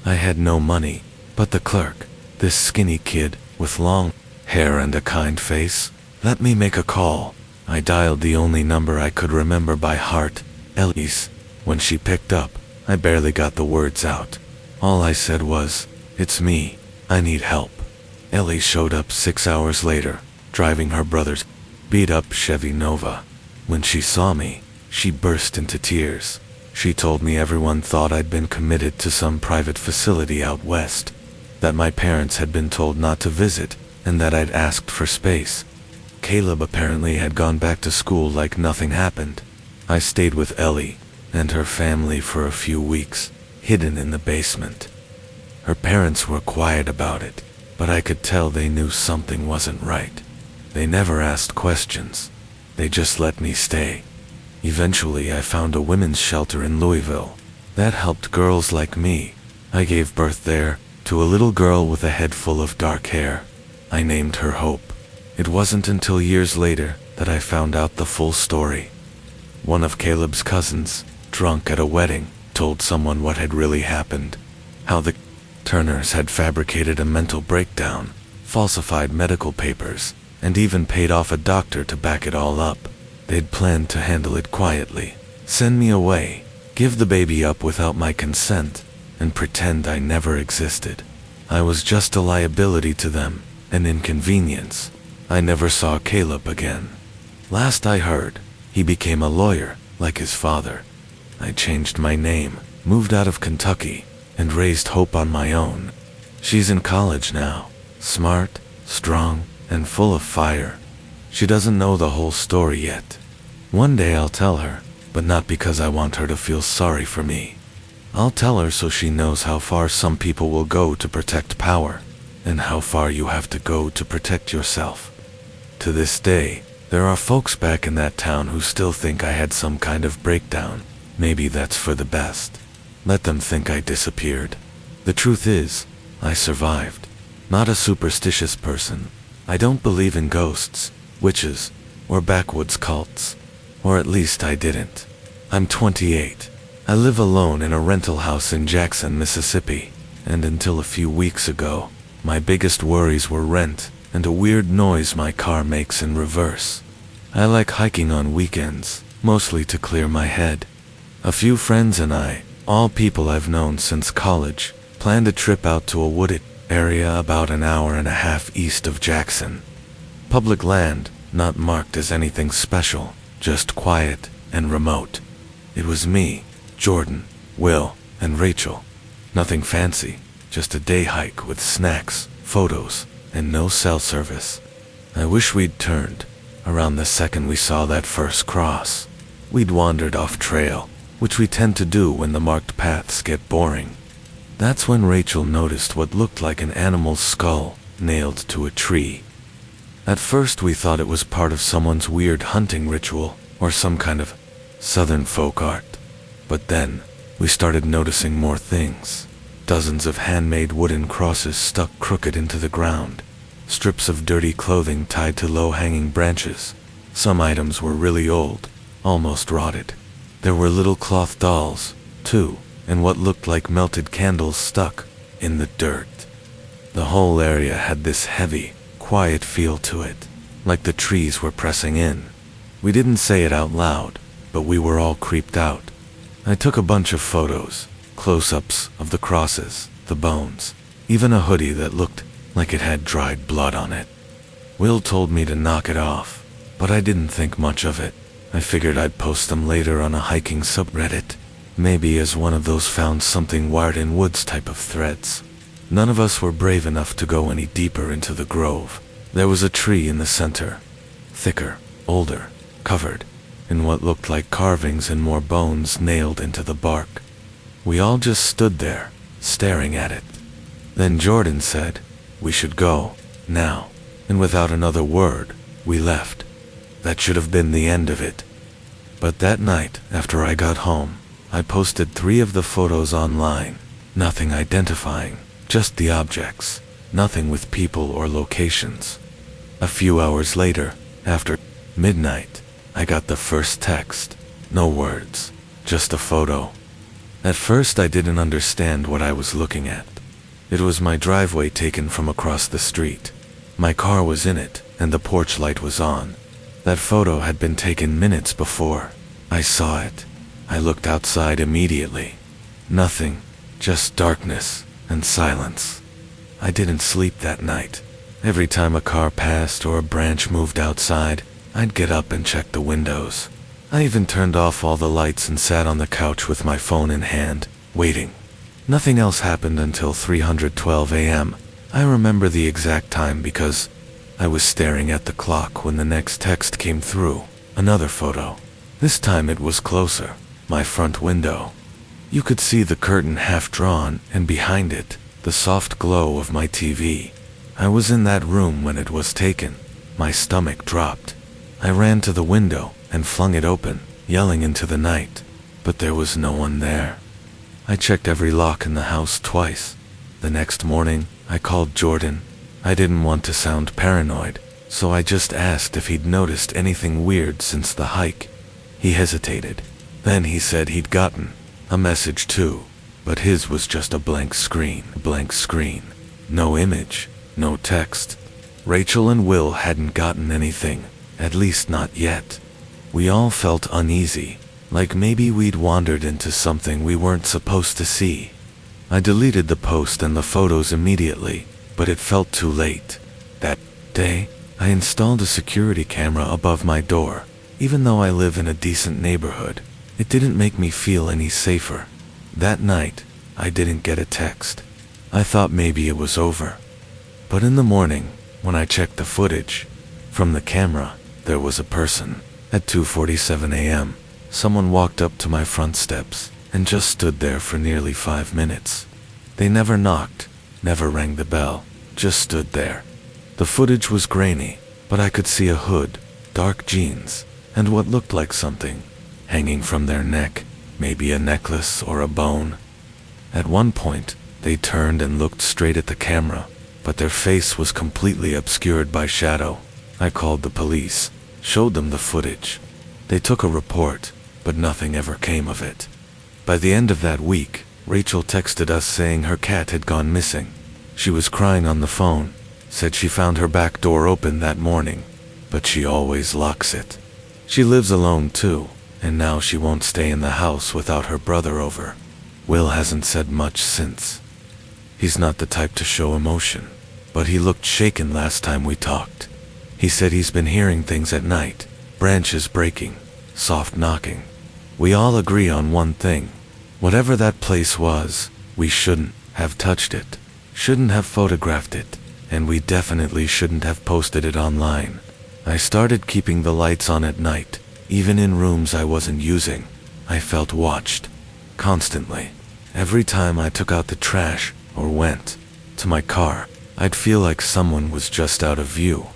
I had no money, but the clerk, this skinny kid with long hair and a kind face, let me make a call. I dialed the only number I could remember by heart, Ellie's. When she picked up, I barely got the words out. All I said was, "It's me, I need help." Ellie showed up 6 hours later, driving her brother's beat-up Chevy Nova. When she saw me, she burst into tears. She told me everyone thought I'd been committed to some private facility out west, that my parents had been told not to visit, and that I'd asked for space. Caleb apparently had gone back to school like nothing happened. I stayed with Ellie and her family for a few weeks, hidden in the basement. Her parents were quiet about it, but I could tell they knew something wasn't right. They never asked questions. They just let me stay. Eventually, I found a women's shelter in Louisville that helped girls like me. I gave birth there to a little girl with a head full of dark hair. I named her Hope. It wasn't until years later that I found out the full story. One of Caleb's cousins, drunk at a wedding, told someone what had really happened. How the Turners had fabricated a mental breakdown, falsified medical papers, and even paid off a doctor to back it all up. They'd planned to handle it quietly, send me away, give the baby up without my consent, and pretend I never existed. I was just a liability to them, an inconvenience. I never saw Caleb again. Last I heard, he became a lawyer, like his father. I changed my name, moved out of Kentucky, and raised Hope on my own. She's in college now, smart, strong, and full of fire. She doesn't know the whole story yet. One day I'll tell her, but not because I want her to feel sorry for me. I'll tell her so she knows how far some people will go to protect power, and how far you have to go to protect yourself. To this day, there are folks back in that town who still think I had some kind of breakdown. Maybe that's for the best. Let them think I disappeared. The truth is, I survived. Not a superstitious person. I don't believe in ghosts, witches, or backwoods cults. Or at least I didn't. I'm 28. I live alone in a rental house in Jackson, Mississippi, and until a few weeks ago, my biggest worries were rent and a weird noise my car makes in reverse. I like hiking on weekends, mostly to clear my head. A few friends and I, all people I've known since college, planned a trip out to a wooded area about an hour and a half east of Jackson. Public land, not marked as anything special, just quiet and remote. It was me, Jordan, Will, and Rachel. Nothing fancy, just a day hike with snacks, photos, and no cell service. I wish we'd turned around the second we saw that first cross. We'd wandered off trail, which we tend to do when the marked paths get boring. That's when Rachel noticed what looked like an animal's skull nailed to a tree. At first we thought it was part of someone's weird hunting ritual or some kind of southern folk art. But then, we started noticing more things. Dozens of handmade wooden crosses stuck crooked into the ground. Strips of dirty clothing tied to low-hanging branches. Some items were really old, almost rotted. There were little cloth dolls, too, and what looked like melted candles stuck in the dirt. The whole area had this heavy, quiet feel to it, like the trees were pressing in. We didn't say it out loud, but we were all creeped out. I took a bunch of photos, close-ups of the crosses, the bones, even a hoodie that looked like it had dried blood on it. Will told me to knock it off, but I didn't think much of it. I figured I'd post them later on a hiking subreddit, maybe as one of those found something wired in woods type of threads. None of us were brave enough to go any deeper into the grove. There was a tree in the center, thicker, older, covered in what looked like carvings and more bones nailed into the bark. We all just stood there, staring at it. Then Jordan said, "We should go, now." And without another word, we left. That should have been the end of it. But that night, after I got home, I posted 3 of the photos online. Nothing identifying, just the objects. Nothing with people or locations. A few hours later, after midnight, I got the first text. No words, just a photo. At first I didn't understand what I was looking at. It was my driveway taken from across the street. My car was in it, and the porch light was on. That photo had been taken minutes before. I saw it. I looked outside immediately. Nothing, just darkness and silence. I didn't sleep that night. Every time a car passed or a branch moved outside, I'd get up and check the windows. I even turned off all the lights and sat on the couch with my phone in hand, waiting. Nothing else happened until 3:12 a.m. I remember the exact time because I was staring at the clock when the next text came through. Another photo. This time it was closer. My front window. You could see the curtain half drawn, and behind it, the soft glow of my TV. I was in that room when it was taken. My stomach dropped. I ran to the window and flung it open, yelling into the night. But there was no one there. I checked every lock in the house twice. The next morning, I called Jordan. I didn't want to sound paranoid, so I just asked if he'd noticed anything weird since the hike. He hesitated. Then he said he'd gotten a message too, but his was just a blank screen. No image, no text. Rachel and Will hadn't gotten anything, at least not yet. We all felt uneasy, like maybe we'd wandered into something we weren't supposed to see. I deleted the post and the photos immediately, but it felt too late. That day, I installed a security camera above my door. Even though I live in a decent neighborhood, it didn't make me feel any safer. That night, I didn't get a text. I thought maybe it was over. But in the morning, when I checked the footage from the camera, there was a person. At 2:47 a.m., someone walked up to my front steps and just stood there for nearly 5 minutes. They never knocked, never rang the bell, just stood there. The footage was grainy, but I could see a hood, dark jeans, and what looked like something hanging from their neck, maybe a necklace or a bone. At one point, they turned and looked straight at the camera, but their face was completely obscured by shadow. I called the police, showed them the footage. They took a report, but nothing ever came of it. By the end of that week, Rachel texted us saying her cat had gone missing. She was crying on the phone, said she found her back door open that morning, but she always locks it. She lives alone too, and now she won't stay in the house without her brother over. Will hasn't said much since. He's not the type to show emotion, but he looked shaken last time we talked. He said he's been hearing things at night, branches breaking, soft knocking. We all agree on one thing. Whatever that place was, we shouldn't have touched it, shouldn't have photographed it, and we definitely shouldn't have posted it online. I started keeping the lights on at night, even in rooms I wasn't using. I felt watched, constantly. Every time I took out the trash or went to my car, I'd feel like someone was just out of view.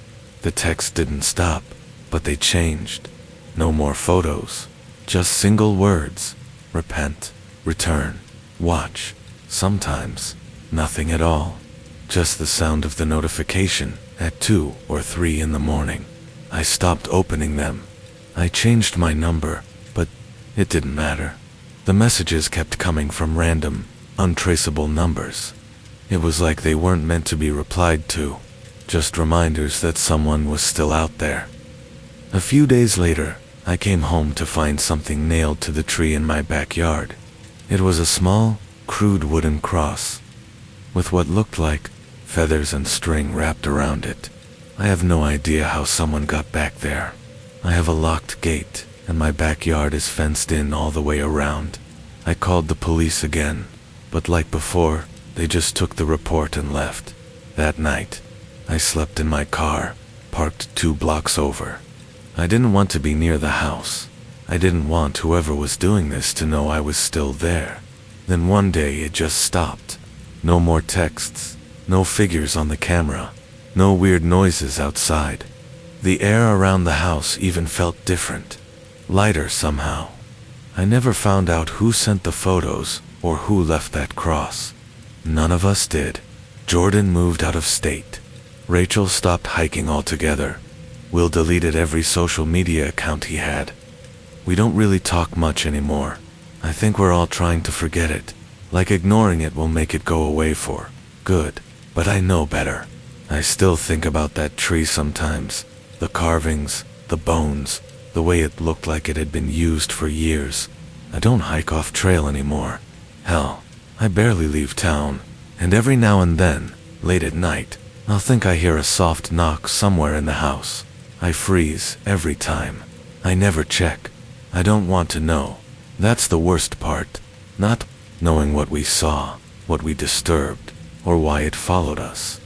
The text didn't stop, but they changed. No more photos, just single words. Repent, return, watch. Sometimes, nothing at all. Just the sound of the notification at 2 or 3 in the morning. I stopped opening them. I changed my number, but it didn't matter. The messages kept coming from random, untraceable numbers. It was like they weren't meant to be replied to, just reminders that someone was still out there. A few days later, I came home to find something nailed to the tree in my backyard. It was a small, crude wooden cross, with what looked like feathers and string wrapped around it. I have no idea how someone got back there. I have a locked gate, and my backyard is fenced in all the way around. I called the police again, but like before, they just took the report and left. That night, I slept in my car, parked 2 blocks over. I didn't want to be near the house. I didn't want whoever was doing this to know I was still there. Then one day it just stopped. No more texts, no figures on the camera, no weird noises outside. The air around the house even felt different, lighter somehow. I never found out who sent the photos or who left that cross. None of us did. Jordan moved out of state. Rachel stopped hiking altogether. Will deleted every social media account he had. We don't really talk much anymore. I think we're all trying to forget it. Like ignoring it will make it go away for good. But I know better. I still think about that tree sometimes. The carvings, the bones, the way it looked like it had been used for years. I don't hike off trail anymore. Hell, I barely leave town. And every now and then, late at night, I'll think I hear a soft knock somewhere in the house. I freeze every time. I never check. I don't want to know. That's the worst part. Not knowing what we saw, what we disturbed, or why it followed us.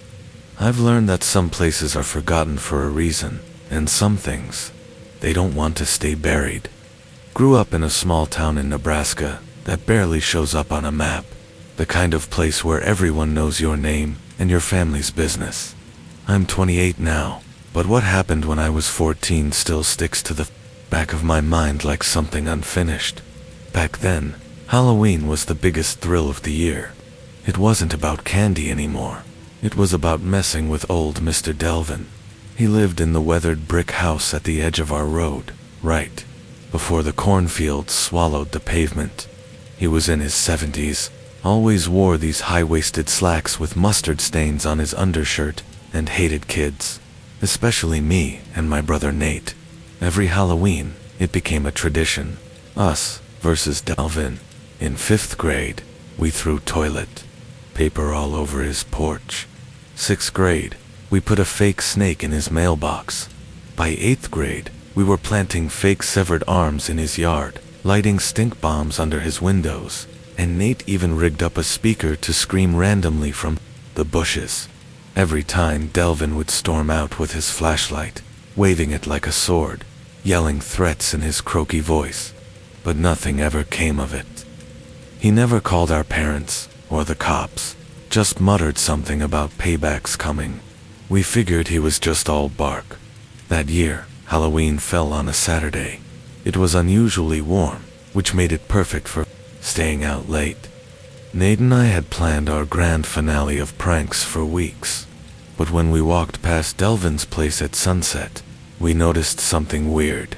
I've learned that some places are forgotten for a reason, and some things, they don't want to stay buried. Grew up in a small town in Nebraska that barely shows up on a map. The kind of place where everyone knows your name and your family's business. I'm 28 now, but what happened when I was 14 still sticks to the back of my mind like something unfinished. Back then, Halloween was the biggest thrill of the year. It wasn't about candy anymore. It was about messing with old Mr. Delvin. He lived in the weathered brick house at the edge of our road, right before the cornfields swallowed the pavement. He was in his 70s, always wore these high-waisted slacks with mustard stains on his undershirt, and hated kids, especially me and my brother Nate. Every Halloween, it became a tradition. Us versus Delvin. In 5th grade, we threw toilet paper all over his porch. 6th grade, we put a fake snake in his mailbox. By 8th grade, we were planting fake severed arms in his yard, lighting stink bombs under his windows, and Nate even rigged up a speaker to scream randomly from the bushes. Every time Delvin would storm out with his flashlight, waving it like a sword, yelling threats in his croaky voice. But nothing ever came of it. He never called our parents or the cops, just muttered something about paybacks coming. We figured he was just all bark. That year, Halloween fell on a Saturday. It was unusually warm, which made it perfect for staying out late. Nate and I had planned our grand finale of pranks for weeks. But when we walked past Delvin's place at sunset, we noticed something weird.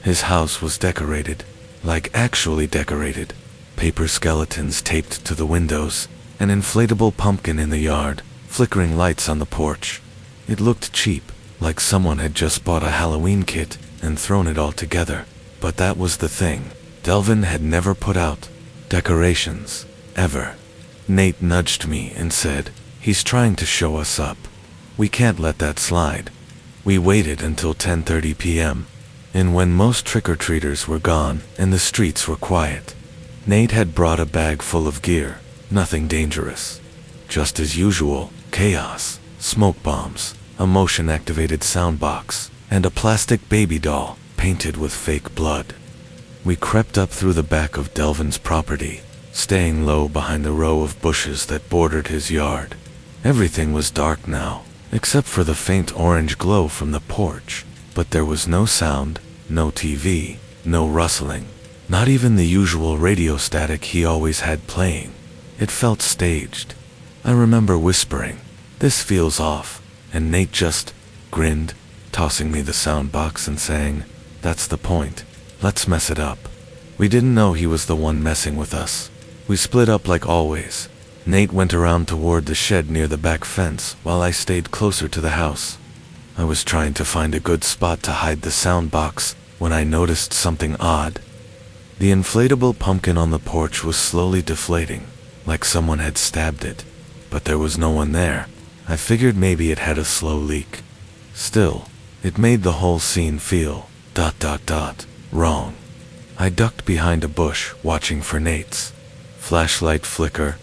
His house was decorated, like actually decorated. Paper skeletons taped to the windows, an inflatable pumpkin in the yard, flickering lights on the porch. It looked cheap, like someone had just bought a Halloween kit and thrown it all together. But that was the thing. Delvin had never put out decorations, ever. Nate nudged me and said, "He's trying to show us up. We can't let that slide." We waited until 10:30 p.m., and when most trick-or-treaters were gone and the streets were quiet, Nate had brought a bag full of gear, nothing dangerous. Just as usual, chaos, smoke bombs, a motion-activated soundbox, and a plastic baby doll painted with fake blood. We crept up through the back of Delvin's property, staying low behind the row of bushes that bordered his yard. Everything was dark now, except for the faint orange glow from the porch, but there was no sound, no TV, no rustling, not even the usual radio static he always had playing. It felt staged. I remember whispering, "This feels off," and Nate just grinned, tossing me the soundbox and saying, "That's the point. Let's mess it up." We didn't know he was the one messing with us. We split up like always. Nate went around toward the shed near the back fence while I stayed closer to the house. I was trying to find a good spot to hide the soundbox when I noticed something odd. The inflatable pumpkin on the porch was slowly deflating, like someone had stabbed it, but there was no one there. I figured maybe it had a slow leak. Still, it made the whole scene feel wrong. I ducked behind a bush, watching for Nate's flashlight flicker.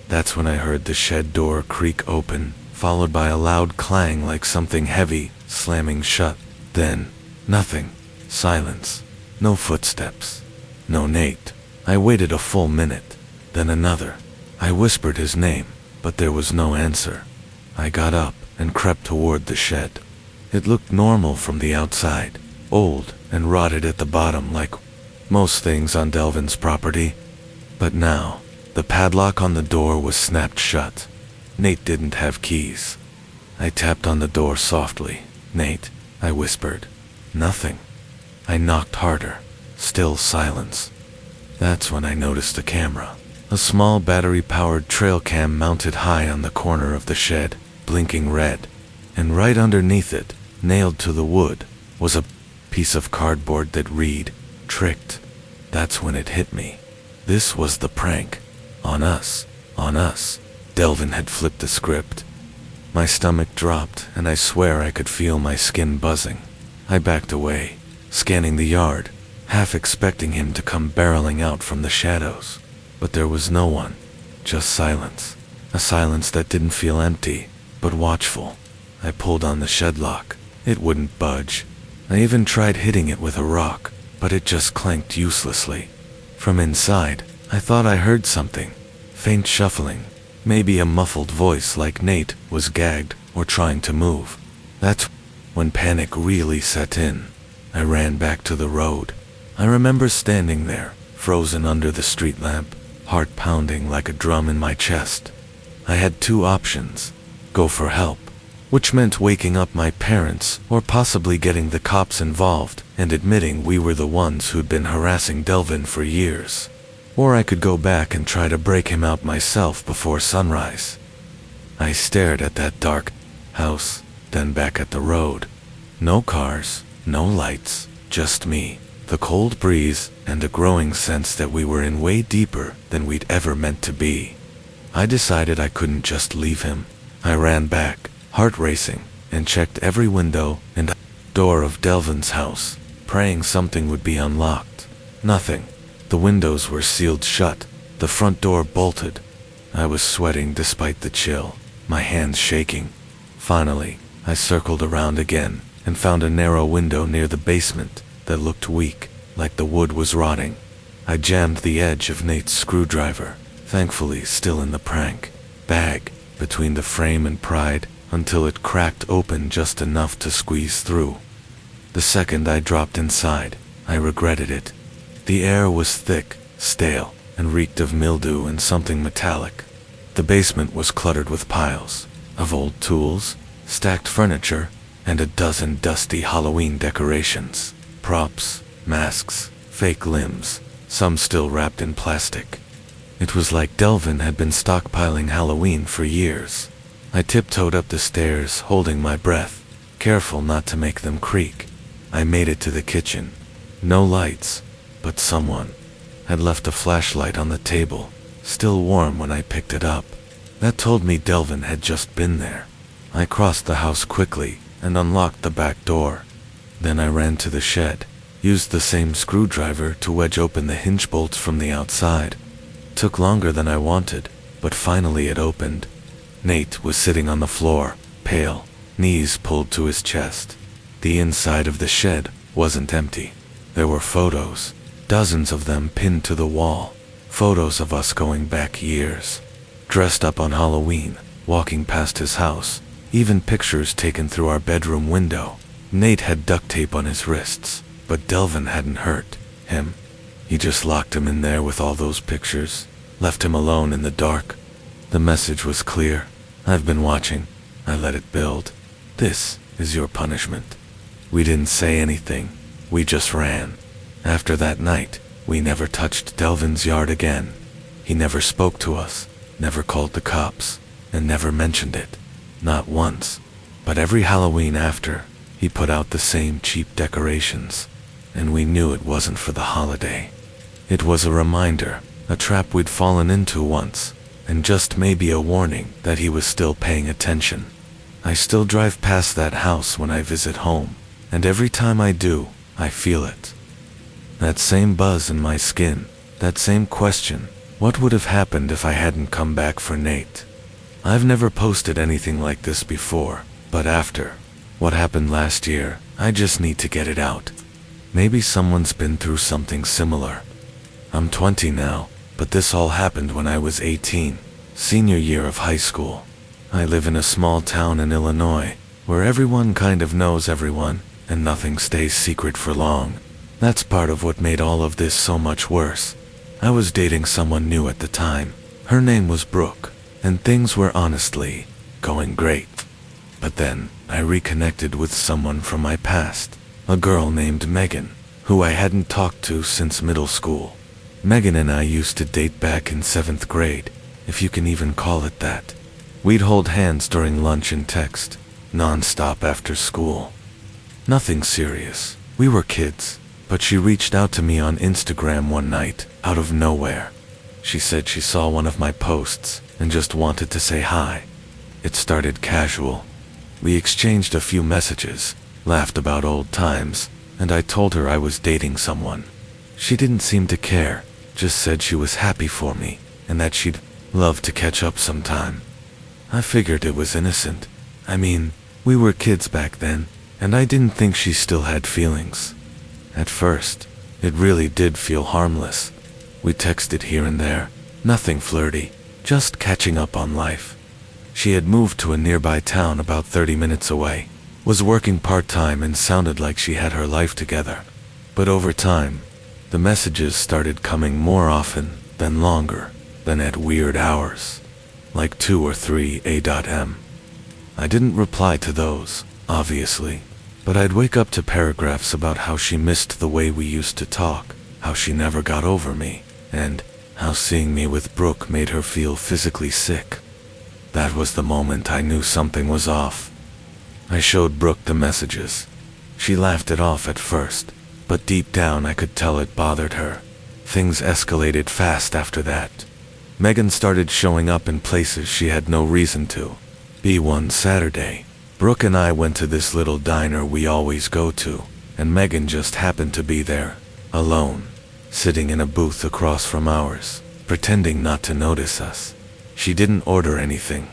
That's when I heard the shed door creak open, followed by a loud clang like something heavy slamming shut. Then, nothing. Silence. No footsteps. No Nate. I waited a full minute, then another. I whispered his name, but there was no answer. I got up and crept toward the shed. It looked normal from the outside, old and rotted at the bottom like most things on Delvin's property. But now, the padlock on the door was snapped shut. Nate didn't have keys. I tapped on the door softly. "Nate," I whispered. Nothing. I knocked harder. Still silence. That's when I noticed the camera. A small battery-powered trail cam mounted high on the corner of the shed, blinking red. And right underneath it, nailed to the wood, was a piece of cardboard that read, "Tricked." That's when it hit me. This was the prank. On us. On us. Delvin had flipped the script. My stomach dropped, and I swear I could feel my skin buzzing. I backed away, scanning the yard, half expecting him to come barreling out from the shadows. But there was no one, just silence. A silence that didn't feel empty, but watchful. I pulled on the shed lock. It wouldn't budge. I even tried hitting it with a rock, but it just clanked uselessly. From inside, I thought I heard something. Faint shuffling. Maybe a muffled voice like Nate was gagged or trying to move. That's when panic really set in. I ran back to the road. I remember standing there, frozen under the street lamp, heart pounding like a drum in my chest. I had two options. Go for help, which meant waking up my parents or possibly getting the cops involved and admitting we were the ones who'd been harassing Delvin for years. Or I could go back and try to break him out myself before sunrise. I stared at that dark house, then back at the road. No cars, no lights, just me, the cold breeze, and a growing sense that we were in way deeper than we'd ever meant to be. I decided I couldn't just leave him. I ran back, heart racing, and checked every window and door of Delvin's house, praying something would be unlocked. Nothing. The windows were sealed shut, the front door bolted. I was sweating despite the chill, my hands shaking. Finally, I circled around again and found a narrow window near the basement that looked weak, like the wood was rotting. I jammed the edge of Nate's screwdriver, thankfully still in the prank bag, between the frame and pride, until it cracked open just enough to squeeze through. The second I dropped inside, I regretted it. The air was thick, stale, and reeked of mildew and something metallic. The basement was cluttered with piles of old tools, stacked furniture, and a dozen dusty Halloween decorations. Props, masks, fake limbs, some still wrapped in plastic. It was like Delvin had been stockpiling Halloween for years. I tiptoed up the stairs, holding my breath, careful not to make them creak. I made it to the kitchen. No lights, but someone had left a flashlight on the table, still warm when I picked it up. That told me Delvin had just been there. I crossed the house quickly and unlocked the back door. Then I ran to the shed, used the same screwdriver to wedge open the hinge bolts from the outside. Took longer than I wanted, but finally it opened. Nate was sitting on the floor, pale, knees pulled to his chest. The inside of the shed wasn't empty. There were photos, dozens of them pinned to the wall. Photos of us going back years. Dressed up on Halloween, walking past his house. Even pictures taken through our bedroom window. Nate had duct tape on his wrists, but Delvin hadn't hurt him. He just locked him in there with all those pictures, left him alone in the dark. The message was clear. I've been watching. I let it build. This is your punishment. We didn't say anything. We just ran. After that night, we never touched Delvin's yard again. He never spoke to us, never called the cops, and never mentioned it. Not once. But every Halloween after, he put out the same cheap decorations, and we knew it wasn't for the holiday. It was a reminder, a trap we'd fallen into once, and just maybe a warning that he was still paying attention. I still drive past that house when I visit home, and every time I do, I feel it. That same buzz in my skin, that same question, what would have happened if I hadn't come back for Nate? I've never posted anything like this before, but after what happened last year, I just need to get it out. Maybe someone's been through something similar. I'm 20 now, but this all happened when I was 18, senior year of high school. I live in a small town in Illinois, where everyone kind of knows everyone, and nothing stays secret for long. That's part of what made all of this so much worse. I was dating someone new at the time. Her name was Brooke, and things were honestly going great. But then, I reconnected with someone from my past, a girl named Megan, who I hadn't talked to since middle school. Megan and I used to date back in 7th grade, if you can even call it that. We'd hold hands during lunch and text, non-stop after school. Nothing serious, we were kids, but she reached out to me on Instagram one night, out of nowhere. She said she saw one of my posts, and just wanted to say hi. It started casual. We exchanged a few messages, laughed about old times, and I told her I was dating someone. She didn't seem to care, just said she was happy for me, and that she'd love to catch up sometime. I figured it was innocent. I mean, we were kids back then, and I didn't think she still had feelings. At first, it really did feel harmless. We texted here and there, nothing flirty, just catching up on life. She had moved to a nearby town about 30 minutes away, was working part-time and sounded like she had her life together. But over time, the messages started coming more often, then longer, then at weird hours, like 2 or 3 a.m. I didn't reply to those, obviously, but I'd wake up to paragraphs about how she missed the way we used to talk, how she never got over me, and how seeing me with Brooke made her feel physically sick. That was the moment I knew something was off. I showed Brooke the messages. She laughed it off at first, but deep down I could tell it bothered her. Things escalated fast after that. Megan started showing up in places she had no reason to. One Saturday, Brooke and I went to this little diner we always go to, and Megan just happened to be there, alone, sitting in a booth across from ours, pretending not to notice us. She didn't order anything.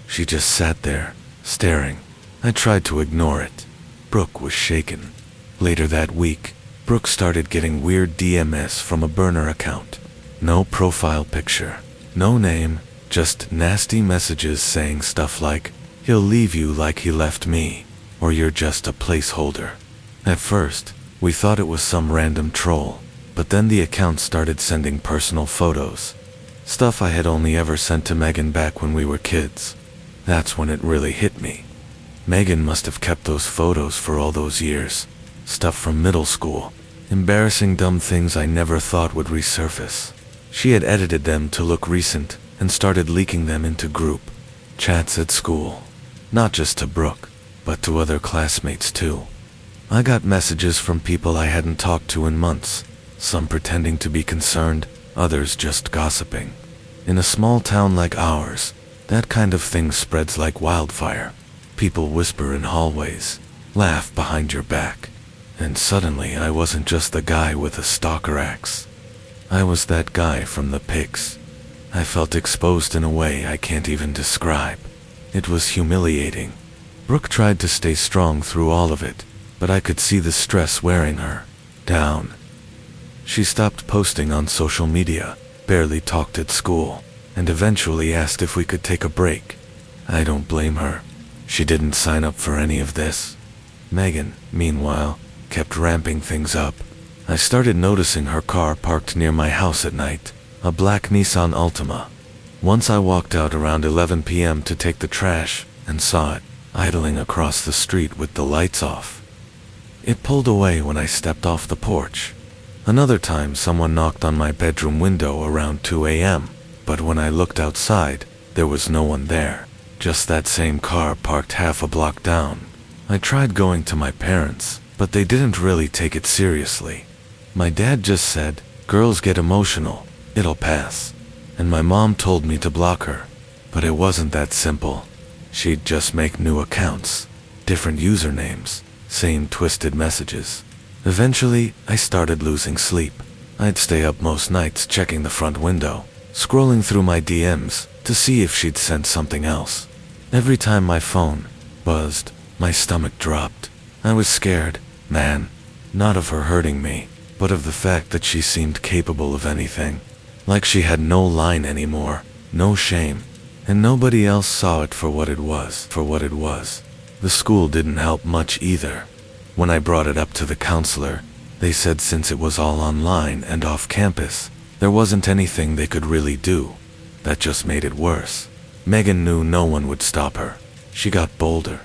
She just sat there, staring. I tried to ignore it. Brooke was shaken. Later that week, Brooke started getting weird DMs from a burner account. No profile picture, no name, just nasty messages saying stuff like, "He'll leave you like he left me," or "You're just a placeholder." At first, we thought it was some random troll, but then the account started sending personal photos. Stuff I had only ever sent to Megan back when we were kids. That's when it really hit me. Megan must have kept those photos for all those years. Stuff from middle school. Embarrassing dumb things I never thought would resurface. She had edited them to look recent and started leaking them into group chats at school. Not just to Brooke, but to other classmates too. I got messages from people I hadn't talked to in months, some pretending to be concerned, others just gossiping. In a small town like ours, that kind of thing spreads like wildfire. People whisper in hallways, laugh behind your back, and suddenly I wasn't just the guy with a stalker axe. I was that guy from the pics. I felt exposed in a way I can't even describe. It was humiliating. Brooke tried to stay strong through all of it, but I could see the stress wearing her down. She stopped posting on social media, barely talked at school, and eventually asked if we could take a break. I don't blame her. She didn't sign up for any of this. Megan, meanwhile, kept ramping things up. I started noticing her car parked near my house at night, a black Nissan Altima. Once I walked out around 11 p.m. to take the trash, and saw it, idling across the street with the lights off. It pulled away when I stepped off the porch. Another time someone knocked on my bedroom window around 2 a.m., but when I looked outside, there was no one there, just that same car parked half a block down. I tried going to my parents, but they didn't really take it seriously. My dad just said, "Girls get emotional, it'll pass." And my mom told me to block her, but it wasn't that simple. She'd just make new accounts, different usernames, same twisted messages. Eventually, I started losing sleep. I'd stay up most nights checking the front window, scrolling through my DMs to see if she'd sent something else. Every time my phone buzzed, my stomach dropped. I was scared, man. Not of her hurting me, but of the fact that she seemed capable of anything. Like she had no line anymore, no shame, and nobody else saw it for what it was. The school didn't help much either. When I brought it up to the counselor, they said since it was all online and off campus, there wasn't anything they could really do. That just made it worse. Megan knew no one would stop her. She got bolder.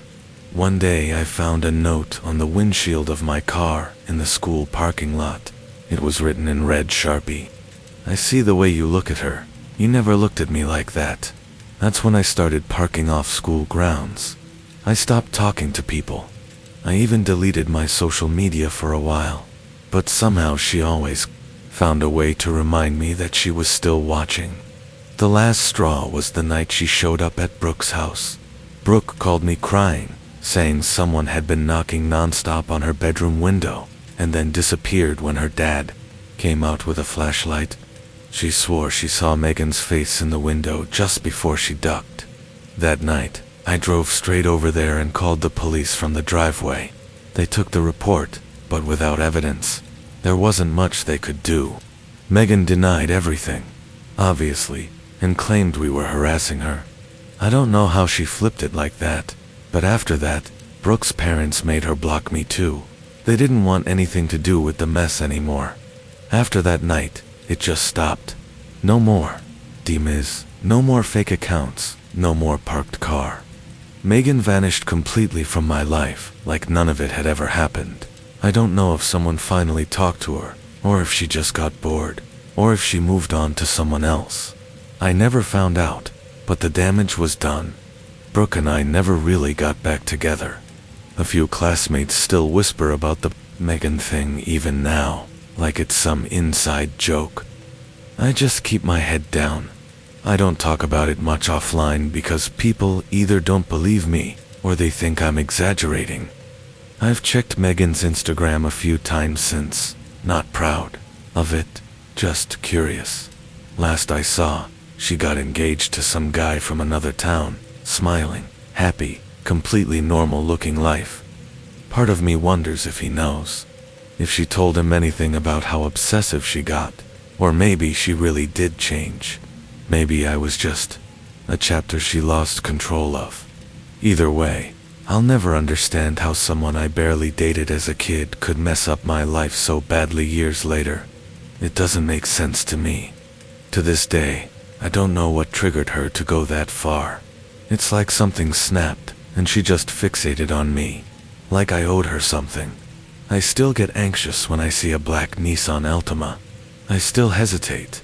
One day I found a note on the windshield of my car in the school parking lot. It was written in red Sharpie. "I see the way you look at her. You never looked at me like that." That's when I started parking off school grounds. I stopped talking to people. I even deleted my social media for a while. But somehow she always found a way to remind me that she was still watching. The last straw was the night she showed up at Brooke's house. Brooke called me crying, saying someone had been knocking nonstop on her bedroom window, and then disappeared when her dad came out with a flashlight. She swore she saw Megan's face in the window just before she ducked. That night, I drove straight over there and called the police from the driveway. They took the report, but without evidence. There wasn't much they could do. Megan denied everything, obviously, and claimed we were harassing her. I don't know how she flipped it like that, but after that, Brooke's parents made her block me too. They didn't want anything to do with the mess anymore. After that night, it just stopped. No more DMs, no more fake accounts, no more parked car. Megan vanished completely from my life, like none of it had ever happened. I don't know if someone finally talked to her, or if she just got bored, or if she moved on to someone else. I never found out, but the damage was done. Brooke and I never really got back together. A few classmates still whisper about the Megan thing even now, like it's some inside joke. I just keep my head down. I don't talk about it much offline because people either don't believe me or they think I'm exaggerating. I've checked Megan's Instagram a few times since, not proud of it, just curious. Last I saw, she got engaged to some guy from another town, smiling, happy, completely normal-looking life. Part of me wonders if he knows. If she told him anything about how obsessive she got, or maybe she really did change. Maybe I was just a chapter she lost control of. Either way, I'll never understand how someone I barely dated as a kid could mess up my life so badly years later. It doesn't make sense to me. To this day, I don't know what triggered her to go that far. It's like something snapped, and she just fixated on me. Like I owed her something. I still get anxious when I see a black Nissan Altima. I still hesitate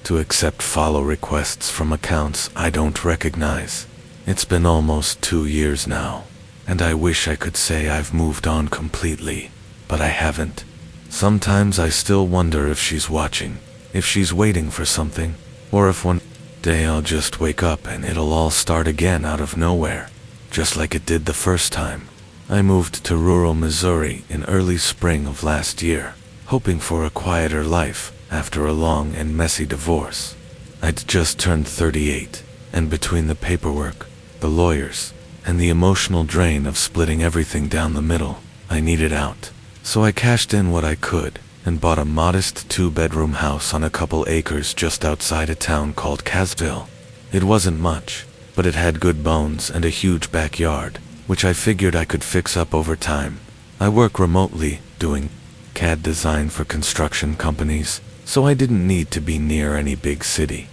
to accept follow requests from accounts I don't recognize. It's been almost 2 years now, and I wish I could say I've moved on completely, but I haven't. Sometimes I still wonder if she's watching, if she's waiting for something, or if one day I'll just wake up and it'll all start again out of nowhere, just like it did the first time. I moved to rural Missouri in early spring of last year, hoping for a quieter life after a long and messy divorce. I'd just turned 38, and between the paperwork, the lawyers, and the emotional drain of splitting everything down the middle, I needed out. So I cashed in what I could and bought a modest 2-bedroom house on a couple acres just outside a town called Casville. It wasn't much, but it had good bones and a huge backyard, which I figured I could fix up over time. I work remotely, doing CAD design for construction companies, so I didn't need to be near any big city.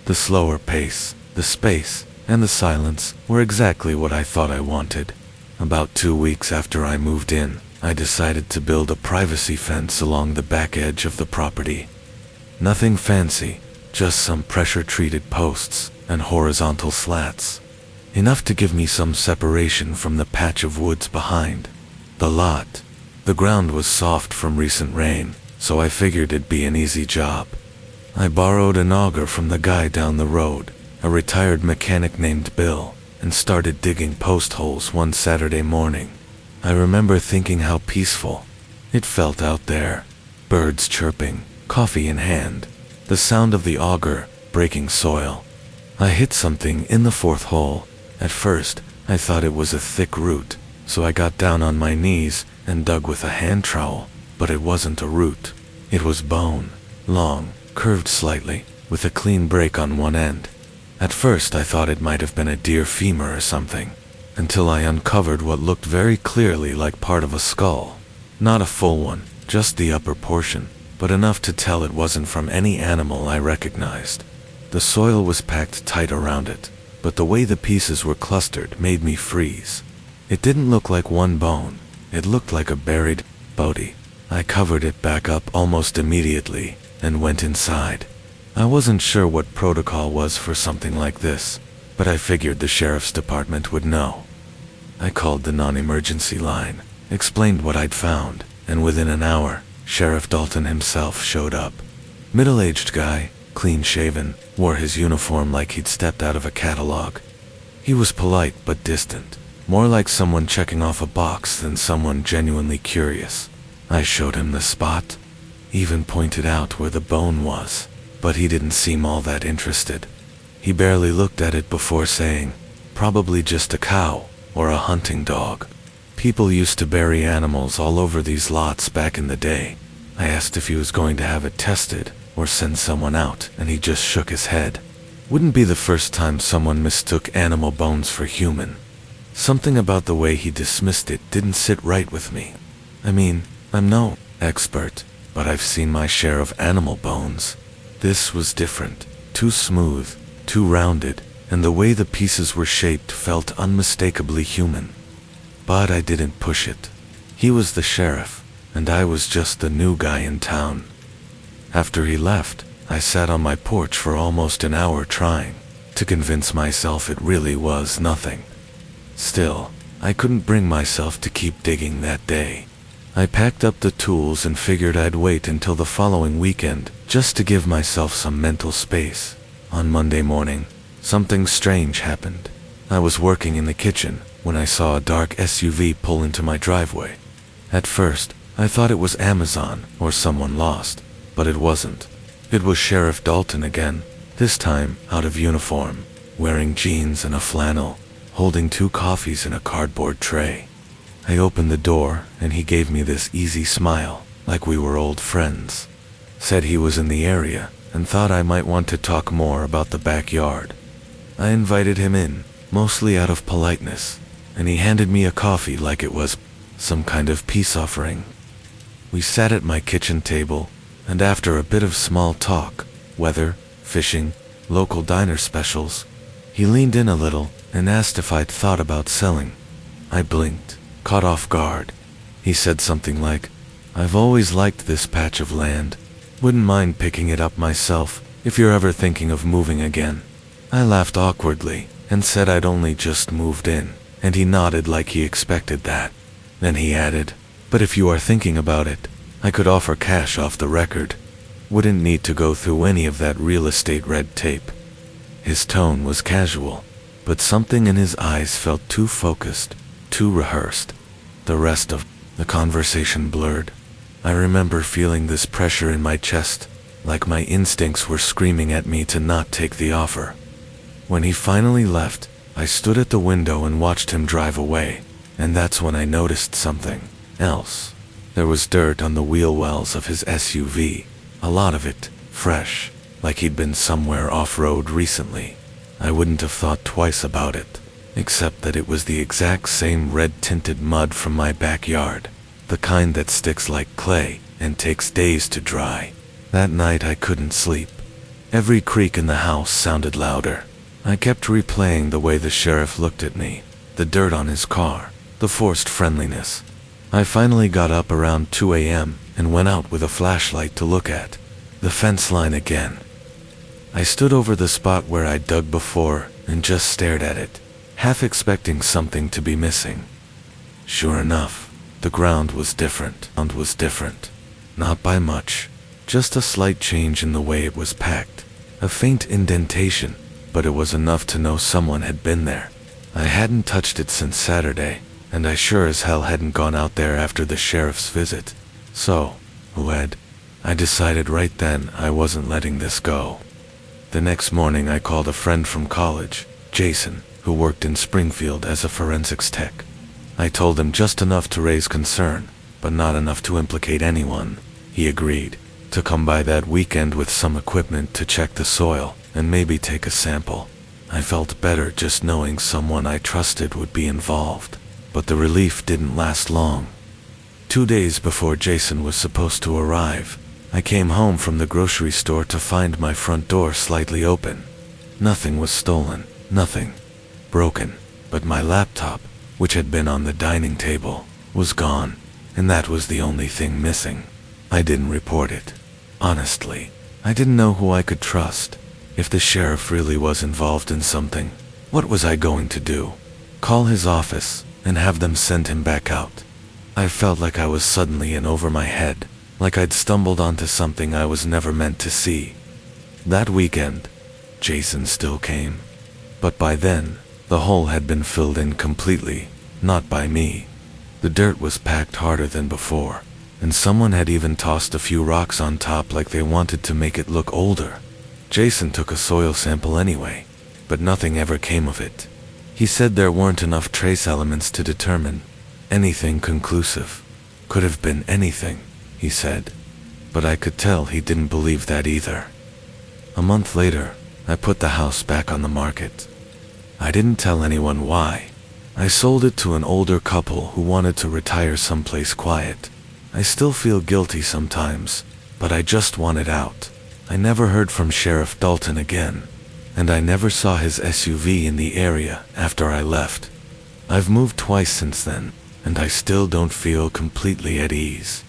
The slower pace, the space, and the silence were exactly what I thought I wanted. About 2 weeks after I moved in, I decided to build a privacy fence along the back edge of the property. Nothing fancy, just some pressure-treated posts and horizontal slats. Enough to give me some separation from the patch of woods behind. The lot. The ground was soft from recent rain, so I figured it'd be an easy job. I borrowed an auger from the guy down the road, a retired mechanic named Bill, and started digging post holes one Saturday morning. I remember thinking how peaceful it felt out there. Birds chirping, coffee in hand, the sound of the auger breaking soil. I hit something in the 4th hole. At first, I thought it was a thick root, so I got down on my knees and dug with a hand trowel. but it wasn't a root. It was bone, long, curved slightly, with a clean break on one end. At first I thought it might have been a deer femur or something, until I uncovered what looked very clearly like part of a skull. Not a full one, just the upper portion, but enough to tell it wasn't from any animal I recognized. The soil was packed tight around it, but the way the pieces were clustered made me freeze. It didn't look like one bone, it looked like a buried body. I covered it back up almost immediately and went inside. I wasn't sure what protocol was for something like this, but I figured the sheriff's department would know. I called the non-emergency line, explained what I'd found, and within an hour, Sheriff Dalton himself showed up. Middle-aged guy, clean-shaven, wore his uniform like he'd stepped out of a catalog. He was polite but distant, more like someone checking off a box than someone genuinely curious. I showed him the spot, even pointed out where the bone was, but he didn't seem all that interested. He barely looked at it before saying, "Probably just a cow, or a hunting dog." People used to bury animals all over these lots back in the day. I asked if he was going to have it tested, or send someone out, and he just shook his head. Wouldn't be the first time someone mistook animal bones for human. Something about the way he dismissed it didn't sit right with me. I mean, I'm no expert, but I've seen my share of animal bones. This was different, too smooth, too rounded, and the way the pieces were shaped felt unmistakably human. But I didn't push it. He was the sheriff, and I was just the new guy in town. After he left, I sat on my porch for almost an hour trying to convince myself it really was nothing. Still, I couldn't bring myself to keep digging that day. I packed up the tools and figured I'd wait until the following weekend, just to give myself some mental space. On Monday morning, something strange happened. I was working in the kitchen when I saw a dark SUV pull into my driveway. At first, I thought it was Amazon or someone lost, but it wasn't. It was Sheriff Dalton again, this time out of uniform, wearing jeans and a flannel, holding 2 coffees in a cardboard tray. I opened the door and he gave me this easy smile, like we were old friends. Said he was in the area and thought I might want to talk more about the backyard. I invited him in, mostly out of politeness, and he handed me a coffee like it was some kind of peace offering. We sat at my kitchen table, and after a bit of small talk, weather, fishing, local diner specials, he leaned in a little and asked if I'd thought about selling. I blinked, caught off guard. He said something like, "I've always liked this patch of land. Wouldn't mind picking it up myself if you're ever thinking of moving again." I laughed awkwardly and said I'd only just moved in, and he nodded like he expected that. Then he added, "But if you are thinking about it, I could offer cash off the record. Wouldn't need to go through any of that real estate red tape." His tone was casual, but something in his eyes felt too focused, too rehearsed. The rest of the conversation blurred. I remember feeling this pressure in my chest, like my instincts were screaming at me to not take the offer. When he finally left, I stood at the window and watched him drive away, and that's when I noticed something else. There was dirt on the wheel wells of his SUV, a lot of it fresh, like he'd been somewhere off-road recently. I wouldn't have thought twice about it, except that it was the exact same red-tinted mud from my backyard, the kind that sticks like clay and takes days to dry. That night I couldn't sleep. Every creak in the house sounded louder. I kept replaying the way the sheriff looked at me, the dirt on his car, the forced friendliness. I finally got up around 2 a.m. and went out with a flashlight to look at the fence line again. I stood over the spot where I'd dug before and just stared at it, half expecting something to be missing. Sure enough, the ground was different. Not by much, just a slight change in the way it was packed, a faint indentation, but it was enough to know someone had been there. I hadn't touched it since Saturday, and I sure as hell hadn't gone out there after the sheriff's visit. So, who had? I decided right then I wasn't letting this go. The next morning I called a friend from college, Jason, who worked in Springfield as a forensics tech. I told him just enough to raise concern, but not enough to implicate anyone. He agreed to come by that weekend with some equipment to check the soil and maybe take a sample. I felt better just knowing someone I trusted would be involved, but the relief didn't last long. 2 days before Jason was supposed to arrive, I came home from the grocery store to find my front door slightly open. Nothing was stolen, nothing broken, but my laptop, which had been on the dining table, was gone, and that was the only thing missing. I didn't report it. Honestly, I didn't know who I could trust. If the sheriff really was involved in something, what was I going to do? Call his office and have them send him back out? I felt like I was suddenly in over my head, like I'd stumbled onto something I was never meant to see. That weekend, Jason still came. But by then, the hole had been filled in completely, not by me. The dirt was packed harder than before, and someone had even tossed a few rocks on top like they wanted to make it look older. Jason took a soil sample anyway, but nothing ever came of it. He said there weren't enough trace elements to determine anything conclusive. Could have been anything, he said, but I could tell he didn't believe that either. A month later, I put the house back on the market. I didn't tell anyone why. I sold it to an older couple who wanted to retire someplace quiet. I still feel guilty sometimes, but I just wanted out. I never heard from Sheriff Dalton again, and I never saw his SUV in the area after I left. I've moved twice since then, and I still don't feel completely at ease.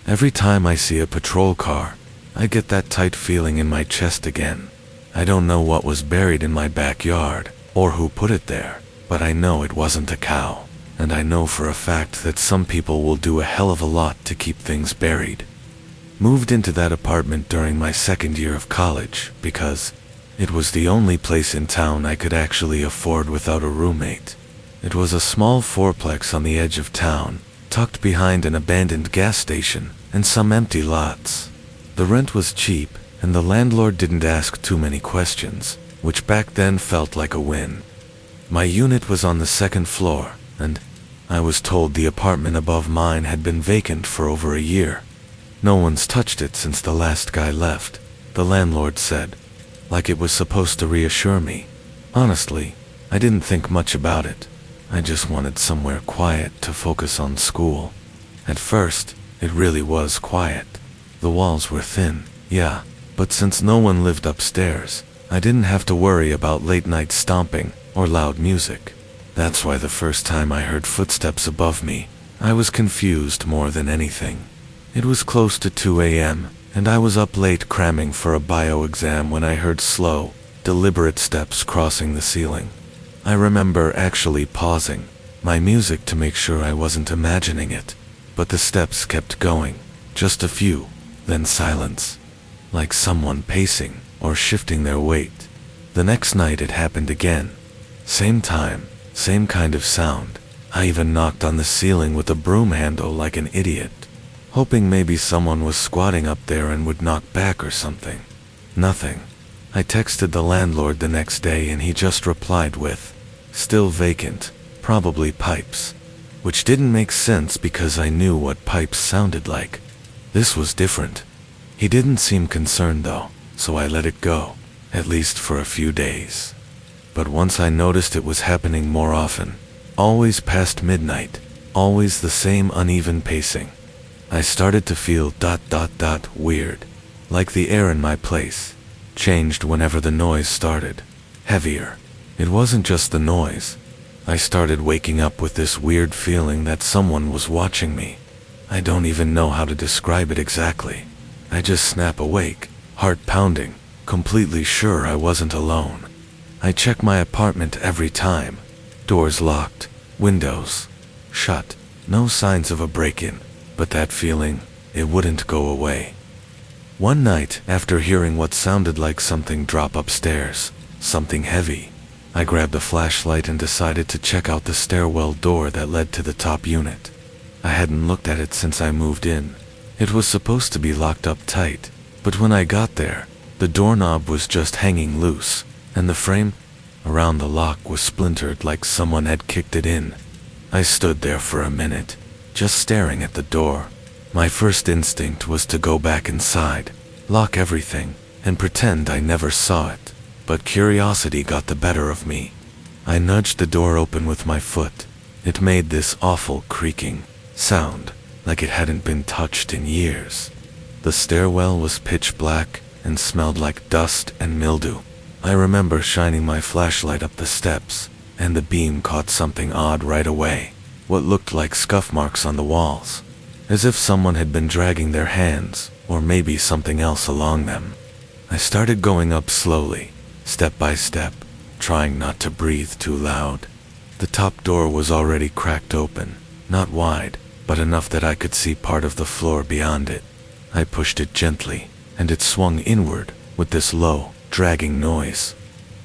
Every time I see a patrol car, I get that tight feeling in my chest again. I don't know what was buried in my backyard, or who put it there, but I know it wasn't a cow, and I know for a fact that some people will do a hell of a lot to keep things buried. Moved into that apartment during my second year of college because it was the only place in town I could actually afford without a roommate. It was a small fourplex on the edge of town, tucked behind an abandoned gas station and some empty lots. The rent was cheap, and the landlord didn't ask too many questions, which back then felt like a win. My unit was on the second floor, and I was told the apartment above mine had been vacant for over a year. No one's touched it since the last guy left, the landlord said, like it was supposed to reassure me. Honestly, I didn't think much about it. I just wanted somewhere quiet to focus on school. At first, it really was quiet. The walls were thin, yeah, but since no one lived upstairs, I didn't have to worry about late-night stomping or loud music. That's why the first time I heard footsteps above me, I was confused more than anything. It was close to 2 a.m., and I was up late cramming for a bio exam when I heard slow, deliberate steps crossing the ceiling. I remember actually pausing my music to make sure I wasn't imagining it, but the steps kept going, just a few, then silence, like someone pacing or shifting their weight. The next night it happened again. Same time, same kind of sound. I even knocked on the ceiling with a broom handle like an idiot, hoping maybe someone was squatting up there and would knock back or something. Nothing. I texted the landlord the next day and he just replied with, "Still vacant, probably pipes," which didn't make sense because I knew what pipes sounded like. This was different. He didn't seem concerned though, so I let it go, at least for a few days. But once I noticed it was happening more often, always past midnight, always the same uneven pacing, I started to feel weird, like the air in my place changed whenever the noise started, heavier. It wasn't just the noise. I started waking up with this weird feeling that someone was watching me. I don't even know how to describe it exactly. I just snap awake, heart pounding, completely sure I wasn't alone. I check my apartment every time. Doors locked, windows shut, no signs of a break-in, but that feeling, it wouldn't go away. One night, after hearing what sounded like something drop upstairs, something heavy, I grabbed a flashlight and decided to check out the stairwell door that led to the top unit. I hadn't looked at it since I moved in. It was supposed to be locked up tight, but when I got there, the doorknob was just hanging loose, and the frame around the lock was splintered like someone had kicked it in. I stood there for a minute, just staring at the door. My first instinct was to go back inside, lock everything, and pretend I never saw it. But curiosity got the better of me. I nudged the door open with my foot. It made this awful creaking sound, like it hadn't been touched in years. The stairwell was pitch black and smelled like dust and mildew. I remember shining my flashlight up the steps, and the beam caught something odd right away. What looked like scuff marks on the walls, as if someone had been dragging their hands, or maybe something else along them. I started going up slowly, step by step, trying not to breathe too loud. The top door was already cracked open, not wide, but enough that I could see part of the floor beyond it. I pushed it gently, and it swung inward with this low, dragging noise.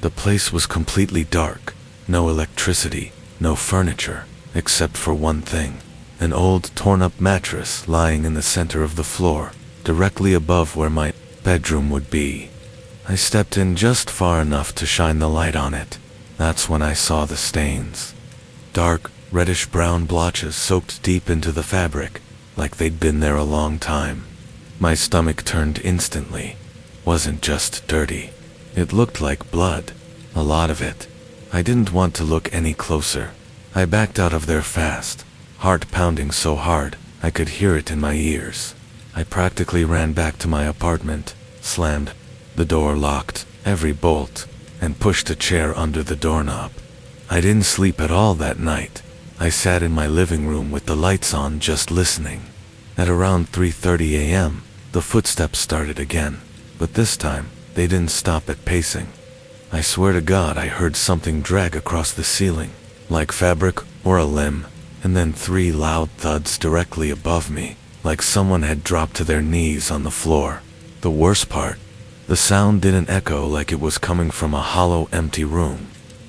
The place was completely dark, no electricity, no furniture, except for one thing, an old torn-up mattress lying in the center of the floor, directly above where my bedroom would be. I stepped in just far enough to shine the light on it. That's when I saw the stains. Dark, reddish-brown blotches soaked deep into the fabric, like they'd been there a long time. My stomach turned instantly. Wasn't just dirty. It looked like blood. A lot of it. I didn't want to look any closer. I backed out of there fast, heart pounding so hard I could hear it in my ears. I practically ran back to my apartment, slammed the door, locked every bolt, and pushed a chair under the doorknob. I didn't sleep at all that night. I sat in my living room with the lights on, just listening. At around 3:30 a.m., the footsteps started again, but this time, they didn't stop at pacing. I swear to God I heard something drag across the ceiling, like fabric or a limb, and then 3 loud thuds directly above me, like someone had dropped to their knees on the floor. The worst part, the sound didn't echo like it was coming from a hollow, empty room.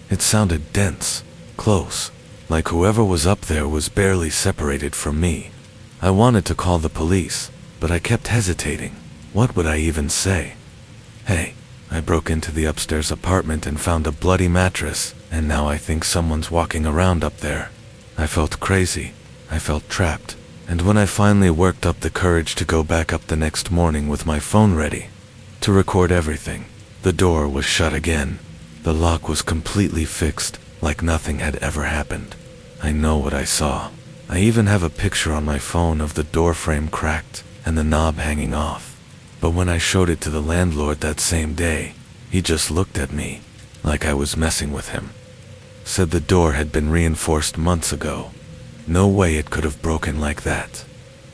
It sounded dense, close, like whoever was up there was barely separated from me. I wanted to call the police, but I kept hesitating. What would I even say? Hey, I broke into the upstairs apartment and found a bloody mattress, and now I think someone's walking around up there. I felt crazy. I felt trapped. And when I finally worked up the courage to go back up the next morning with my phone ready to record everything, the door was shut again. The lock was completely fixed, like nothing had ever happened. I know what I saw. I even have a picture on my phone of the door frame cracked and the knob hanging off. But when I showed it to the landlord that same day, he just looked at me like I was messing with him. Said the door had been reinforced months ago. No way it could have broken like that.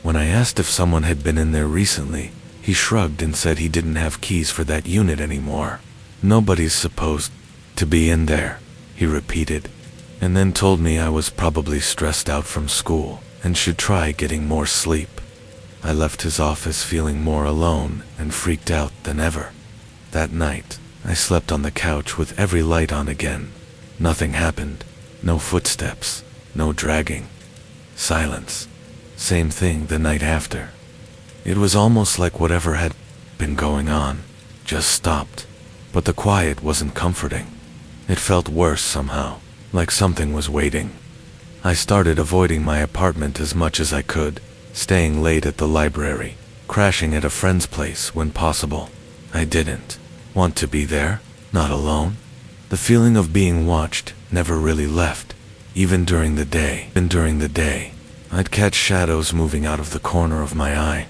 When I asked if someone had been in there recently, he shrugged and said he didn't have keys for that unit anymore. Nobody's supposed to be in there, he repeated, and then told me I was probably stressed out from school and should try getting more sleep. I left his office feeling more alone and freaked out than ever. That night, I slept on the couch with every light on again. Nothing happened. No footsteps. No dragging. Silence. Same thing the night after. It was almost like whatever had been going on just stopped. But the quiet wasn't comforting. It felt worse somehow, like something was waiting. I started avoiding my apartment as much as I could, staying late at the library, crashing at a friend's place when possible. I didn't want to be there, not alone. The feeling of being watched never really left, even during the day. I'd catch shadows moving out of the corner of my eye.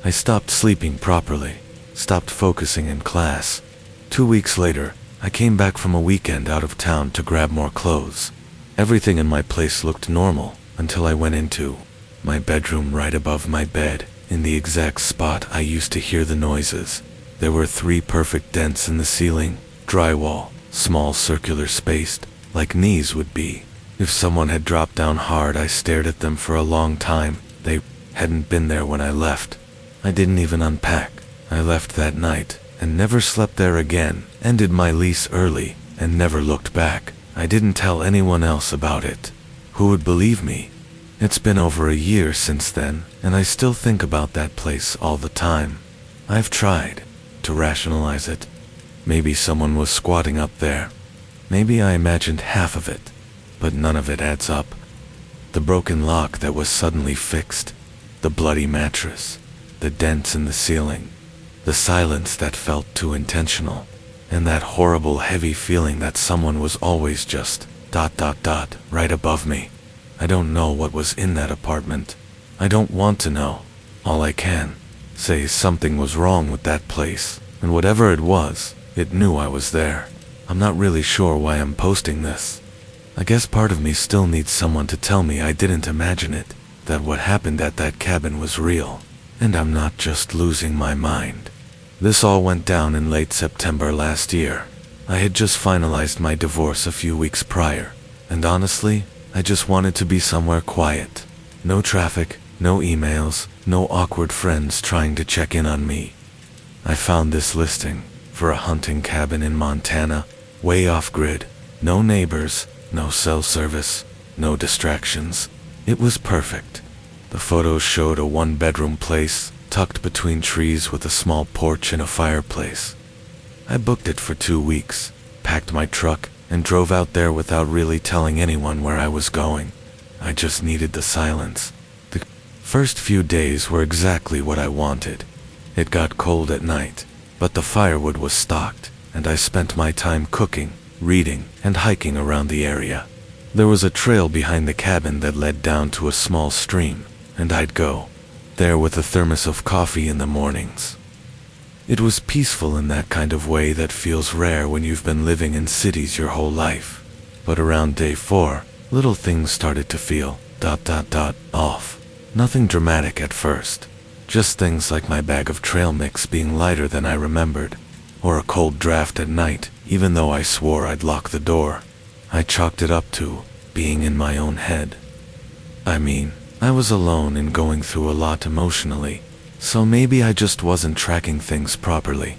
I stopped sleeping properly, stopped focusing in class. 2 weeks later, I came back from a weekend out of town to grab more clothes. Everything in my place looked normal until I went into my bedroom right above my bed, in the exact spot I used to hear the noises. There were 3 perfect dents in the ceiling, drywall, small circular spaced, like knees would be. If someone had dropped down hard, I stared at them for a long time. They hadn't been there when I left. I didn't even unpack. I left that night, and never slept there again, ended my lease early, and never looked back. I didn't tell anyone else about it. Who would believe me? It's been over a year since then, and I still think about that place all the time. I've tried to rationalize it. Maybe someone was squatting up there. Maybe I imagined half of it, but none of it adds up. The broken lock that was suddenly fixed, the bloody mattress, the dents in the ceiling, the silence that felt too intentional, and that horrible heavy feeling that someone was always just ... right above me. I don't know what was in that apartment. I don't want to know. All I can say is something was wrong with that place, and whatever it was, it knew I was there. I'm not really sure why I'm posting this. I guess part of me still needs someone to tell me I didn't imagine it, that what happened at that cabin was real, and I'm not just losing my mind. This all went down in late September last year. I had just finalized my divorce a few weeks prior, and honestly, I just wanted to be somewhere quiet. No traffic, no emails, no awkward friends trying to check in on me. I found this listing for a hunting cabin in Montana, way off-grid, no neighbors, no cell service, no distractions. It was perfect. The photos showed a one-bedroom place, tucked between trees with a small porch and a fireplace. I booked it for 2 weeks, packed my truck, and drove out there without really telling anyone where I was going. I just needed the silence. The first few days were exactly what I wanted. It got cold at night, but the firewood was stocked, and I spent my time cooking, reading, and hiking around the area. There was a trail behind the cabin that led down to a small stream, and I'd go there with a thermos of coffee in the mornings. It was peaceful in that kind of way that feels rare when you've been living in cities your whole life. But around day 4, little things started to feel ... off. Nothing dramatic at first. Just things like my bag of trail mix being lighter than I remembered, or a cold draft at night, even though I swore I'd lock the door. I chalked it up to being in my own head. I mean, I was alone and going through a lot emotionally, so maybe I just wasn't tracking things properly.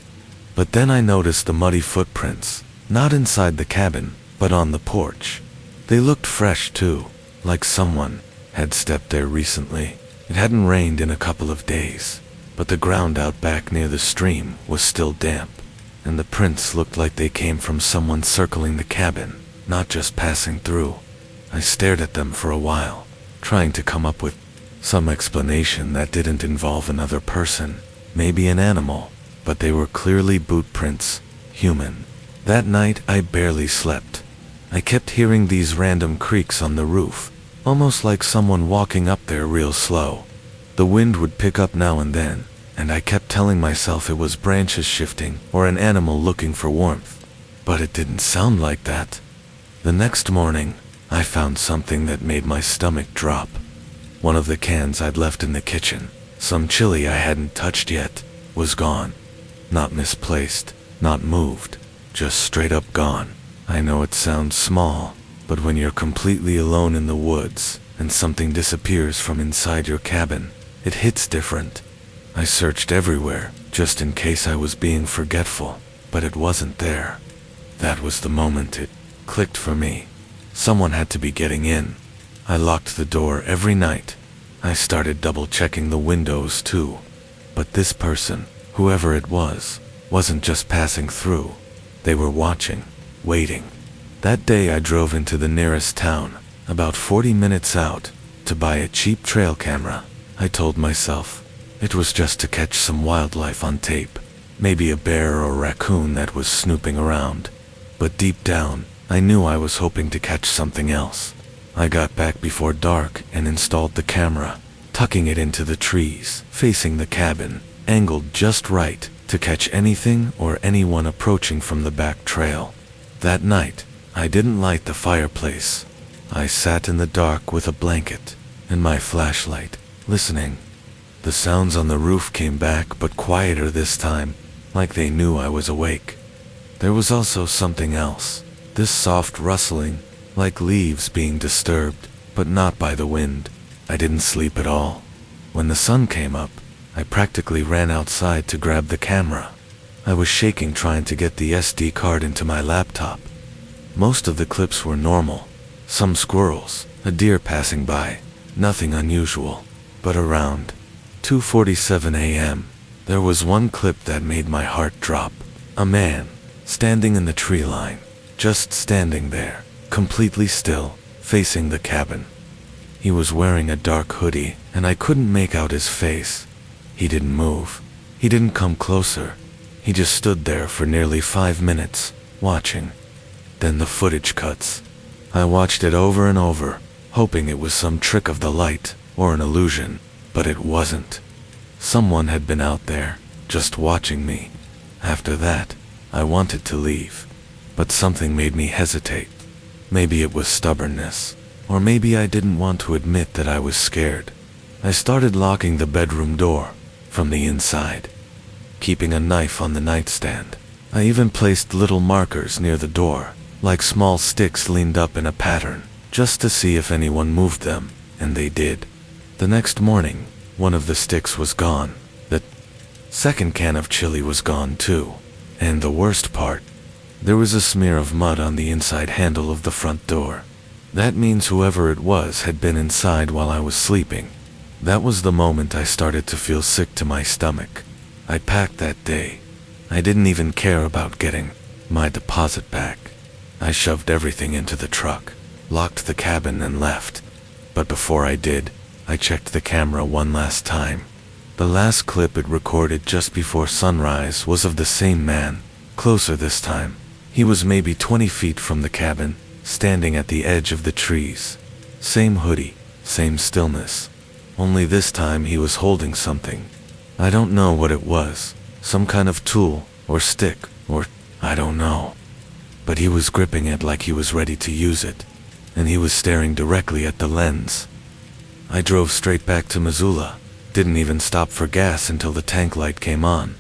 But then I noticed the muddy footprints, not inside the cabin, but on the porch. They looked fresh too, like someone had stepped there recently. It hadn't rained in a couple of days, but the ground out back near the stream was still damp, and the prints looked like they came from someone circling the cabin, not just passing through. I stared at them for a while, trying to come up with some explanation that didn't involve another person, maybe an animal, but they were clearly boot prints, human. That night I barely slept. I kept hearing these random creaks on the roof, almost like someone walking up there real slow. The wind would pick up now and then, and I kept telling myself it was branches shifting or an animal looking for warmth. But it didn't sound like that. The next morning, I found something that made my stomach drop. One of the cans I'd left in the kitchen, some chili I hadn't touched yet, was gone. Not misplaced, not moved, just straight up gone. I know it sounds small, but when you're completely alone in the woods and something disappears from inside your cabin, it hits different. I searched everywhere, just in case I was being forgetful, but it wasn't there. That was the moment it clicked for me. Someone had to be getting in. I locked the door every night. I started double-checking the windows too. But this person, whoever it was, wasn't just passing through. They were watching, waiting. That day I drove into the nearest town, about 40 minutes out, to buy a cheap trail camera. I told myself it was just to catch some wildlife on tape, maybe a bear or raccoon that was snooping around. But deep down, I knew I was hoping to catch something else. I got back before dark and installed the camera, tucking it into the trees, facing the cabin, angled just right to catch anything or anyone approaching from the back trail. That night, I didn't light the fireplace. I sat in the dark with a blanket and my flashlight, listening. The sounds on the roof came back, but quieter this time, like they knew I was awake. There was also something else, this soft rustling, like leaves being disturbed, but not by the wind. I didn't sleep at all. When the sun came up, I practically ran outside to grab the camera. I was shaking trying to get the SD card into my laptop. Most of the clips were normal. Some squirrels, a deer passing by, nothing unusual. But around 2:47 a.m., there was one clip that made my heart drop. A man, standing in the tree line, just standing there, completely still, facing the cabin. He was wearing a dark hoodie, and I couldn't make out his face. He didn't move. He didn't come closer. He just stood there for nearly 5 minutes, watching. Then the footage cuts. I watched it over and over, hoping it was some trick of the light, or an illusion, but it wasn't. Someone had been out there, just watching me. After that, I wanted to leave, but something made me hesitate. Maybe it was stubbornness, or maybe I didn't want to admit that I was scared. I started locking the bedroom door, from the inside, keeping a knife on the nightstand. I even placed little markers near the door, like small sticks leaned up in a pattern, just to see if anyone moved them, and they did. The next morning, one of the sticks was gone. The second can of chili was gone too. And the worst part, there was a smear of mud on the inside handle of the front door. That means whoever it was had been inside while I was sleeping. That was the moment I started to feel sick to my stomach. I packed that day. I didn't even care about getting my deposit back. I shoved everything into the truck, locked the cabin and left. But before I did, I checked the camera one last time. The last clip it recorded just before sunrise was of the same man, closer this time. He was maybe 20 feet from the cabin, standing at the edge of the trees. Same hoodie, same stillness. Only this time he was holding something. I don't know what it was, some kind of tool, or stick, or I don't know. But he was gripping it like he was ready to use it, and he was staring directly at the lens. I drove straight back to Missoula, didn't even stop for gas until the tank light came on.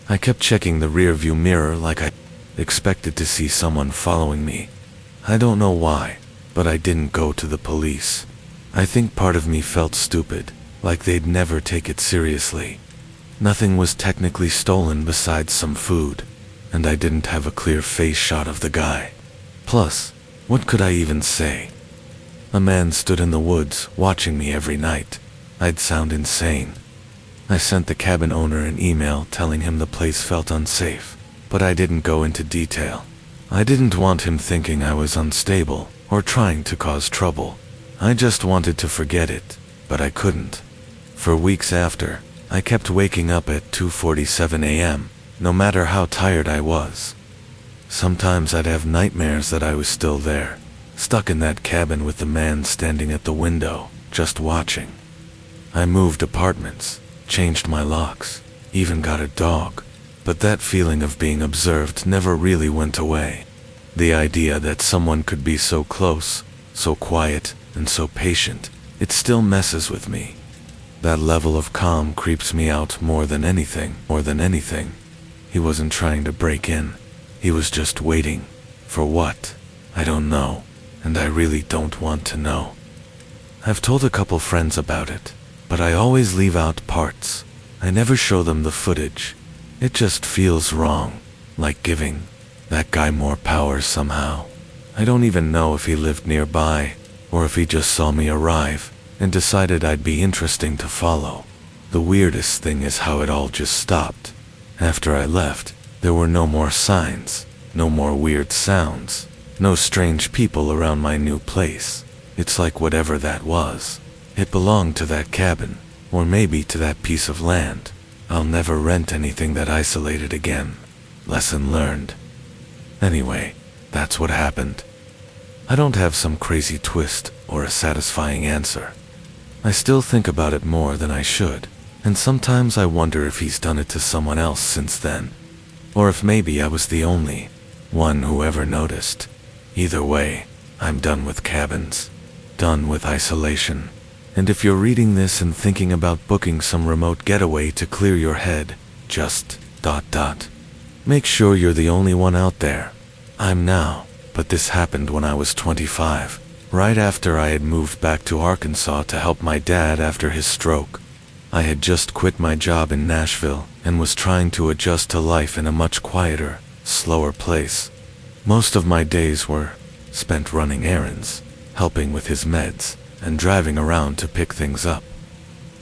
I kept checking the rear view mirror like I expected to see someone following me. I don't know why, but I didn't go to the police. I think part of me felt stupid, like they'd never take it seriously. Nothing was technically stolen besides some food, and I didn't have a clear face shot of the guy. Plus, what could I even say? A man stood in the woods, watching me every night. I'd sound insane. I sent the cabin owner an email telling him the place felt unsafe, but I didn't go into detail. I didn't want him thinking I was unstable or trying to cause trouble. I just wanted to forget it, but I couldn't. For weeks after, I kept waking up at 2:47 a.m., no matter how tired I was. Sometimes I'd have nightmares that I was still there, stuck in that cabin with the man standing at the window, just watching. I moved apartments, changed my locks, even got a dog, but that feeling of being observed never really went away. The idea that someone could be so close, so quiet, and so patient, it still messes with me. That level of calm creeps me out more than anything. He wasn't trying to break in. He was just waiting. For what? I don't know, and I really don't want to know. I've told a couple friends about it, but I always leave out parts. I never show them the footage. It just feels wrong, like giving that guy more power somehow. I don't even know if he lived nearby, or if he just saw me arrive and decided I'd be interesting to follow. The weirdest thing is how it all just stopped. After I left, there were no more signs, no more weird sounds, no strange people around my new place. It's like whatever that was, it belonged to that cabin, or maybe to that piece of land. I'll never rent anything that isolated again. Lesson learned. Anyway, that's what happened. I don't have some crazy twist or a satisfying answer. I still think about it more than I should, and sometimes I wonder if he's done it to someone else since then, or if maybe I was the only one who ever noticed. Either way, I'm done with cabins, done with isolation. And if you're reading this and thinking about booking some remote getaway to clear your head, just ... make sure you're the only one out there. I'm now, but this happened when I was 25, right after I had moved back to Arkansas to help my dad after his stroke. I had just quit my job in Nashville and was trying to adjust to life in a much quieter, slower place. Most of my days were spent running errands, helping with his meds, and driving around to pick things up.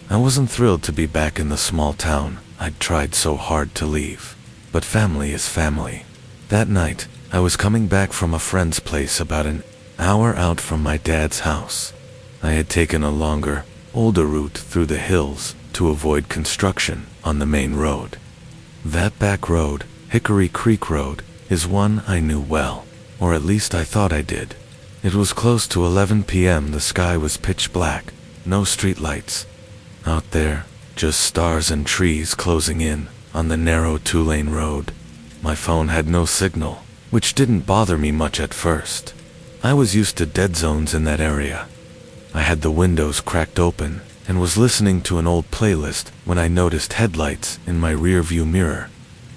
I wasn't thrilled to be back in the small town I'd tried so hard to leave, but family is family. That night, I was coming back from a friend's place about an hour out from my dad's house. I had taken a longer, older route through the hills to avoid construction on the main road. That back road, Hickory Creek Road, is one I knew well, or at least I thought I did. It was close to 11 p.m. The sky was pitch black, no street lights. Out there, just stars and trees closing in on the narrow two-lane road. My phone had no signal, which didn't bother me much at first. I was used to dead zones in that area. I had the windows cracked open and was listening to an old playlist when I noticed headlights in my rear-view mirror.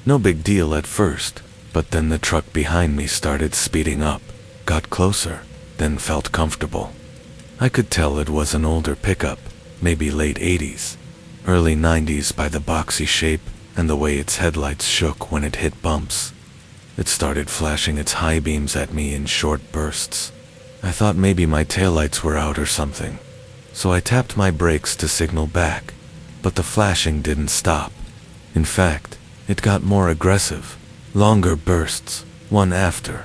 No big deal at first, but then the truck behind me started speeding up, got closer, then felt comfortable. I could tell it was an older pickup, maybe late 80s, early 90s by the boxy shape and the way its headlights shook when it hit bumps. It started flashing its high beams at me in short bursts. I thought maybe my taillights were out or something, so I tapped my brakes to signal back, but the flashing didn't stop. In fact, it got more aggressive, longer bursts, one after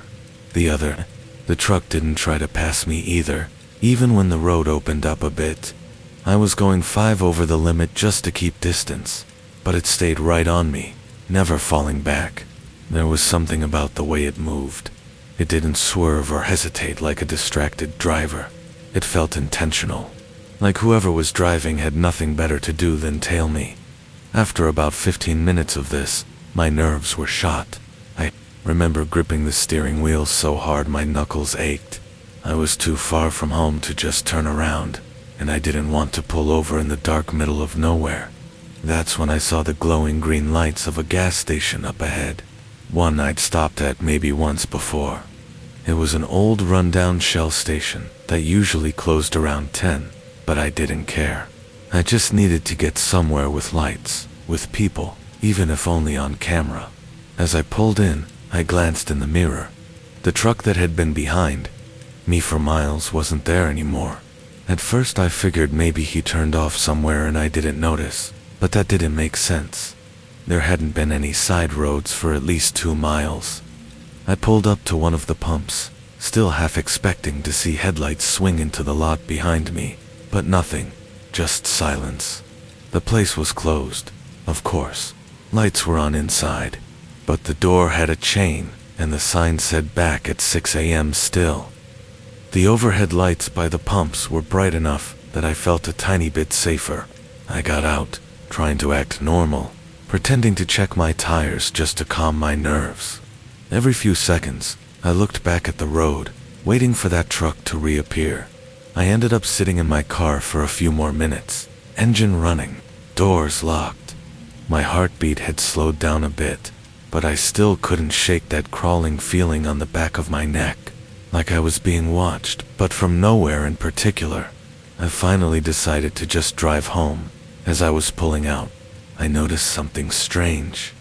the other. The truck didn't try to pass me either, even when the road opened up a bit. I was going 5 over the limit just to keep distance, but it stayed right on me, never falling back. There was something about the way it moved. It didn't swerve or hesitate like a distracted driver. It felt intentional, like whoever was driving had nothing better to do than tail me. After about 15 minutes of this, my nerves were shot. I remember gripping the steering wheel so hard my knuckles ached. I was too far from home to just turn around, and I didn't want to pull over in the dark middle of nowhere. That's when I saw the glowing green lights of a gas station up ahead. One I'd stopped at maybe once before. It was an old rundown Shell station that usually closed around 10, but I didn't care. I just needed to get somewhere with lights, with people, even if only on camera. As I pulled in, I glanced in the mirror. The truck that had been behind me for miles wasn't there anymore. At first I figured maybe he turned off somewhere and I didn't notice, but that didn't make sense. There hadn't been any side roads for at least 2 miles. I pulled up to one of the pumps, still half expecting to see headlights swing into the lot behind me, but nothing, just silence. The place was closed, of course. Lights were on inside, but the door had a chain, and the sign said back at 6 a.m. still. The overhead lights by the pumps were bright enough that I felt a tiny bit safer. I got out, trying to act normal, pretending to check my tires just to calm my nerves. Every few seconds, I looked back at the road, waiting for that truck to reappear. I ended up sitting in my car for a few more minutes, engine running, doors locked. My heartbeat had slowed down a bit, but I still couldn't shake that crawling feeling on the back of my neck, like I was being watched, but from nowhere in particular. I finally decided to just drive home. As I was pulling out, I noticed something strange.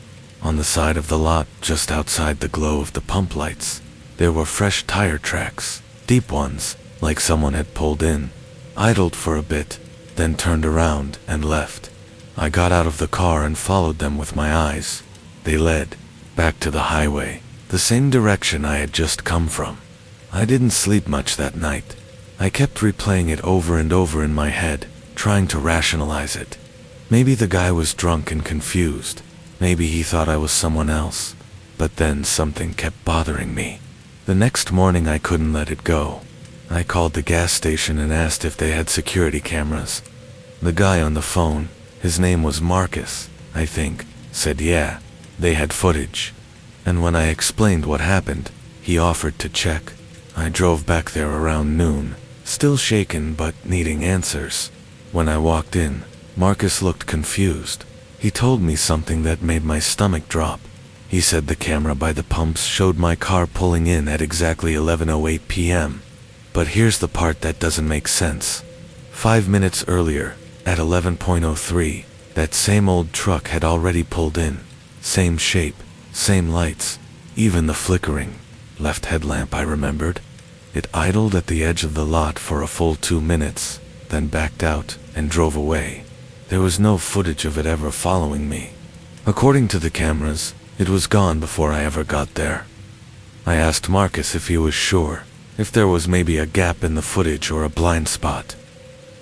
On the side of the lot, just outside the glow of the pump lights, there were fresh tire tracks, deep ones, like someone had pulled in, idled for a bit, then turned around and left. I got out of the car and followed them with my eyes. They led back to the highway, the same direction I had just come from. I didn't sleep much that night. I kept replaying it over and over in my head, trying to rationalize it. Maybe the guy was drunk and confused. Maybe he thought I was someone else. But then something kept bothering me. The next morning I couldn't let it go. I called the gas station and asked if they had security cameras. The guy on the phone, his name was Marcus, I think, said yeah, they had footage. And when I explained what happened, he offered to check. I drove back there around noon, still shaken but needing answers. When I walked in, Marcus looked confused. He told me something that made my stomach drop. He said the camera by the pumps showed my car pulling in at exactly 11:08 p.m. But here's the part that doesn't make sense. 5 minutes earlier, at 11:03, that same old truck had already pulled in. Same shape, same lights, even the flickering left headlamp I remembered. It idled at the edge of the lot for a full 2 minutes, then backed out and drove away. There was no footage of it ever following me. According to the cameras, it was gone before I ever got there. I asked Marcus if he was sure, if there was maybe a gap in the footage or a blind spot.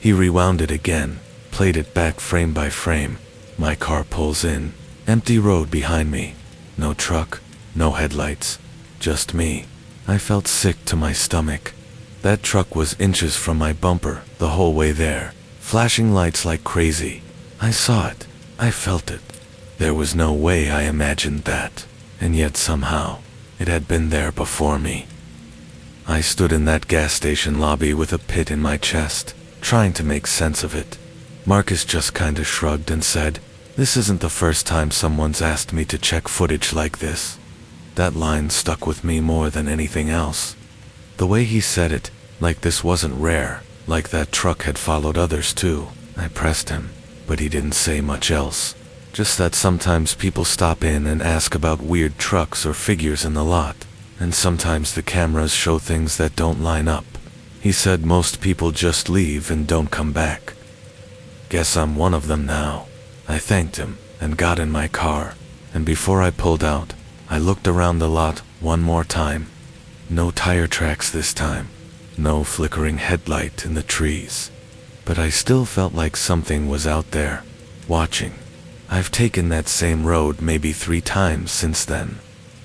He rewound it again, played it back frame by frame. My car pulls in. Empty road behind me. No truck, no headlights, just me. I felt sick to my stomach. That truck was inches from my bumper the whole way there, flashing lights like crazy. I saw it. I felt it. There was no way I imagined that, and yet somehow, it had been there before me. I stood in that gas station lobby with a pit in my chest, trying to make sense of it. Marcus just kinda shrugged and said, "This isn't the first time someone's asked me to check footage like this." That line stuck with me more than anything else. The way he said it, like this wasn't rare, like that truck had followed others too. I pressed him, but he didn't say much else. Just that sometimes people stop in and ask about weird trucks or figures in the lot, and sometimes the cameras show things that don't line up. He said most people just leave and don't come back. Guess I'm one of them now. I thanked him and got in my car, and before I pulled out, I looked around the lot one more time. No tire tracks this time. No flickering headlight in the trees. But I still felt like something was out there, watching. I've taken that same road maybe 3 times since then.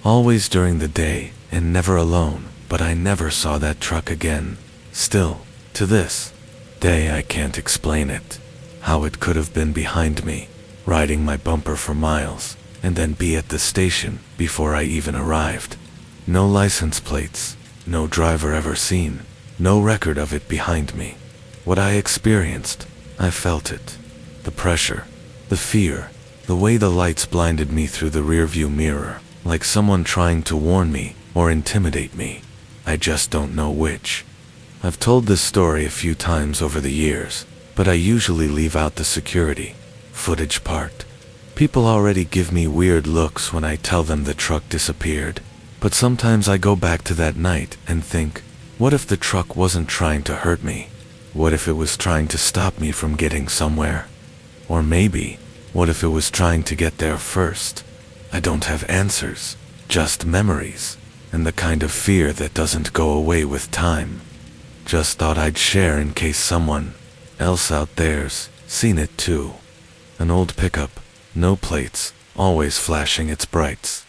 Always during the day, and never alone, but I never saw that truck again. Still, to this day I can't explain it. How it could have been behind me, riding my bumper for miles, and then be at the station before I even arrived. No license plates, no driver ever seen, no record of it behind me. What I experienced, I felt it. The pressure, the fear, the way the lights blinded me through the rearview mirror, like someone trying to warn me or intimidate me. I just don't know which. I've told this story a few times over the years, but I usually leave out the security footage part. People already give me weird looks when I tell them the truck disappeared, but sometimes I go back to that night and think, what if the truck wasn't trying to hurt me? What if it was trying to stop me from getting somewhere? Or maybe, what if it was trying to get there first? I don't have answers, just memories, and the kind of fear that doesn't go away with time. Just thought I'd share in case someone else out there's seen it too. An old pickup, no plates, always flashing its brights.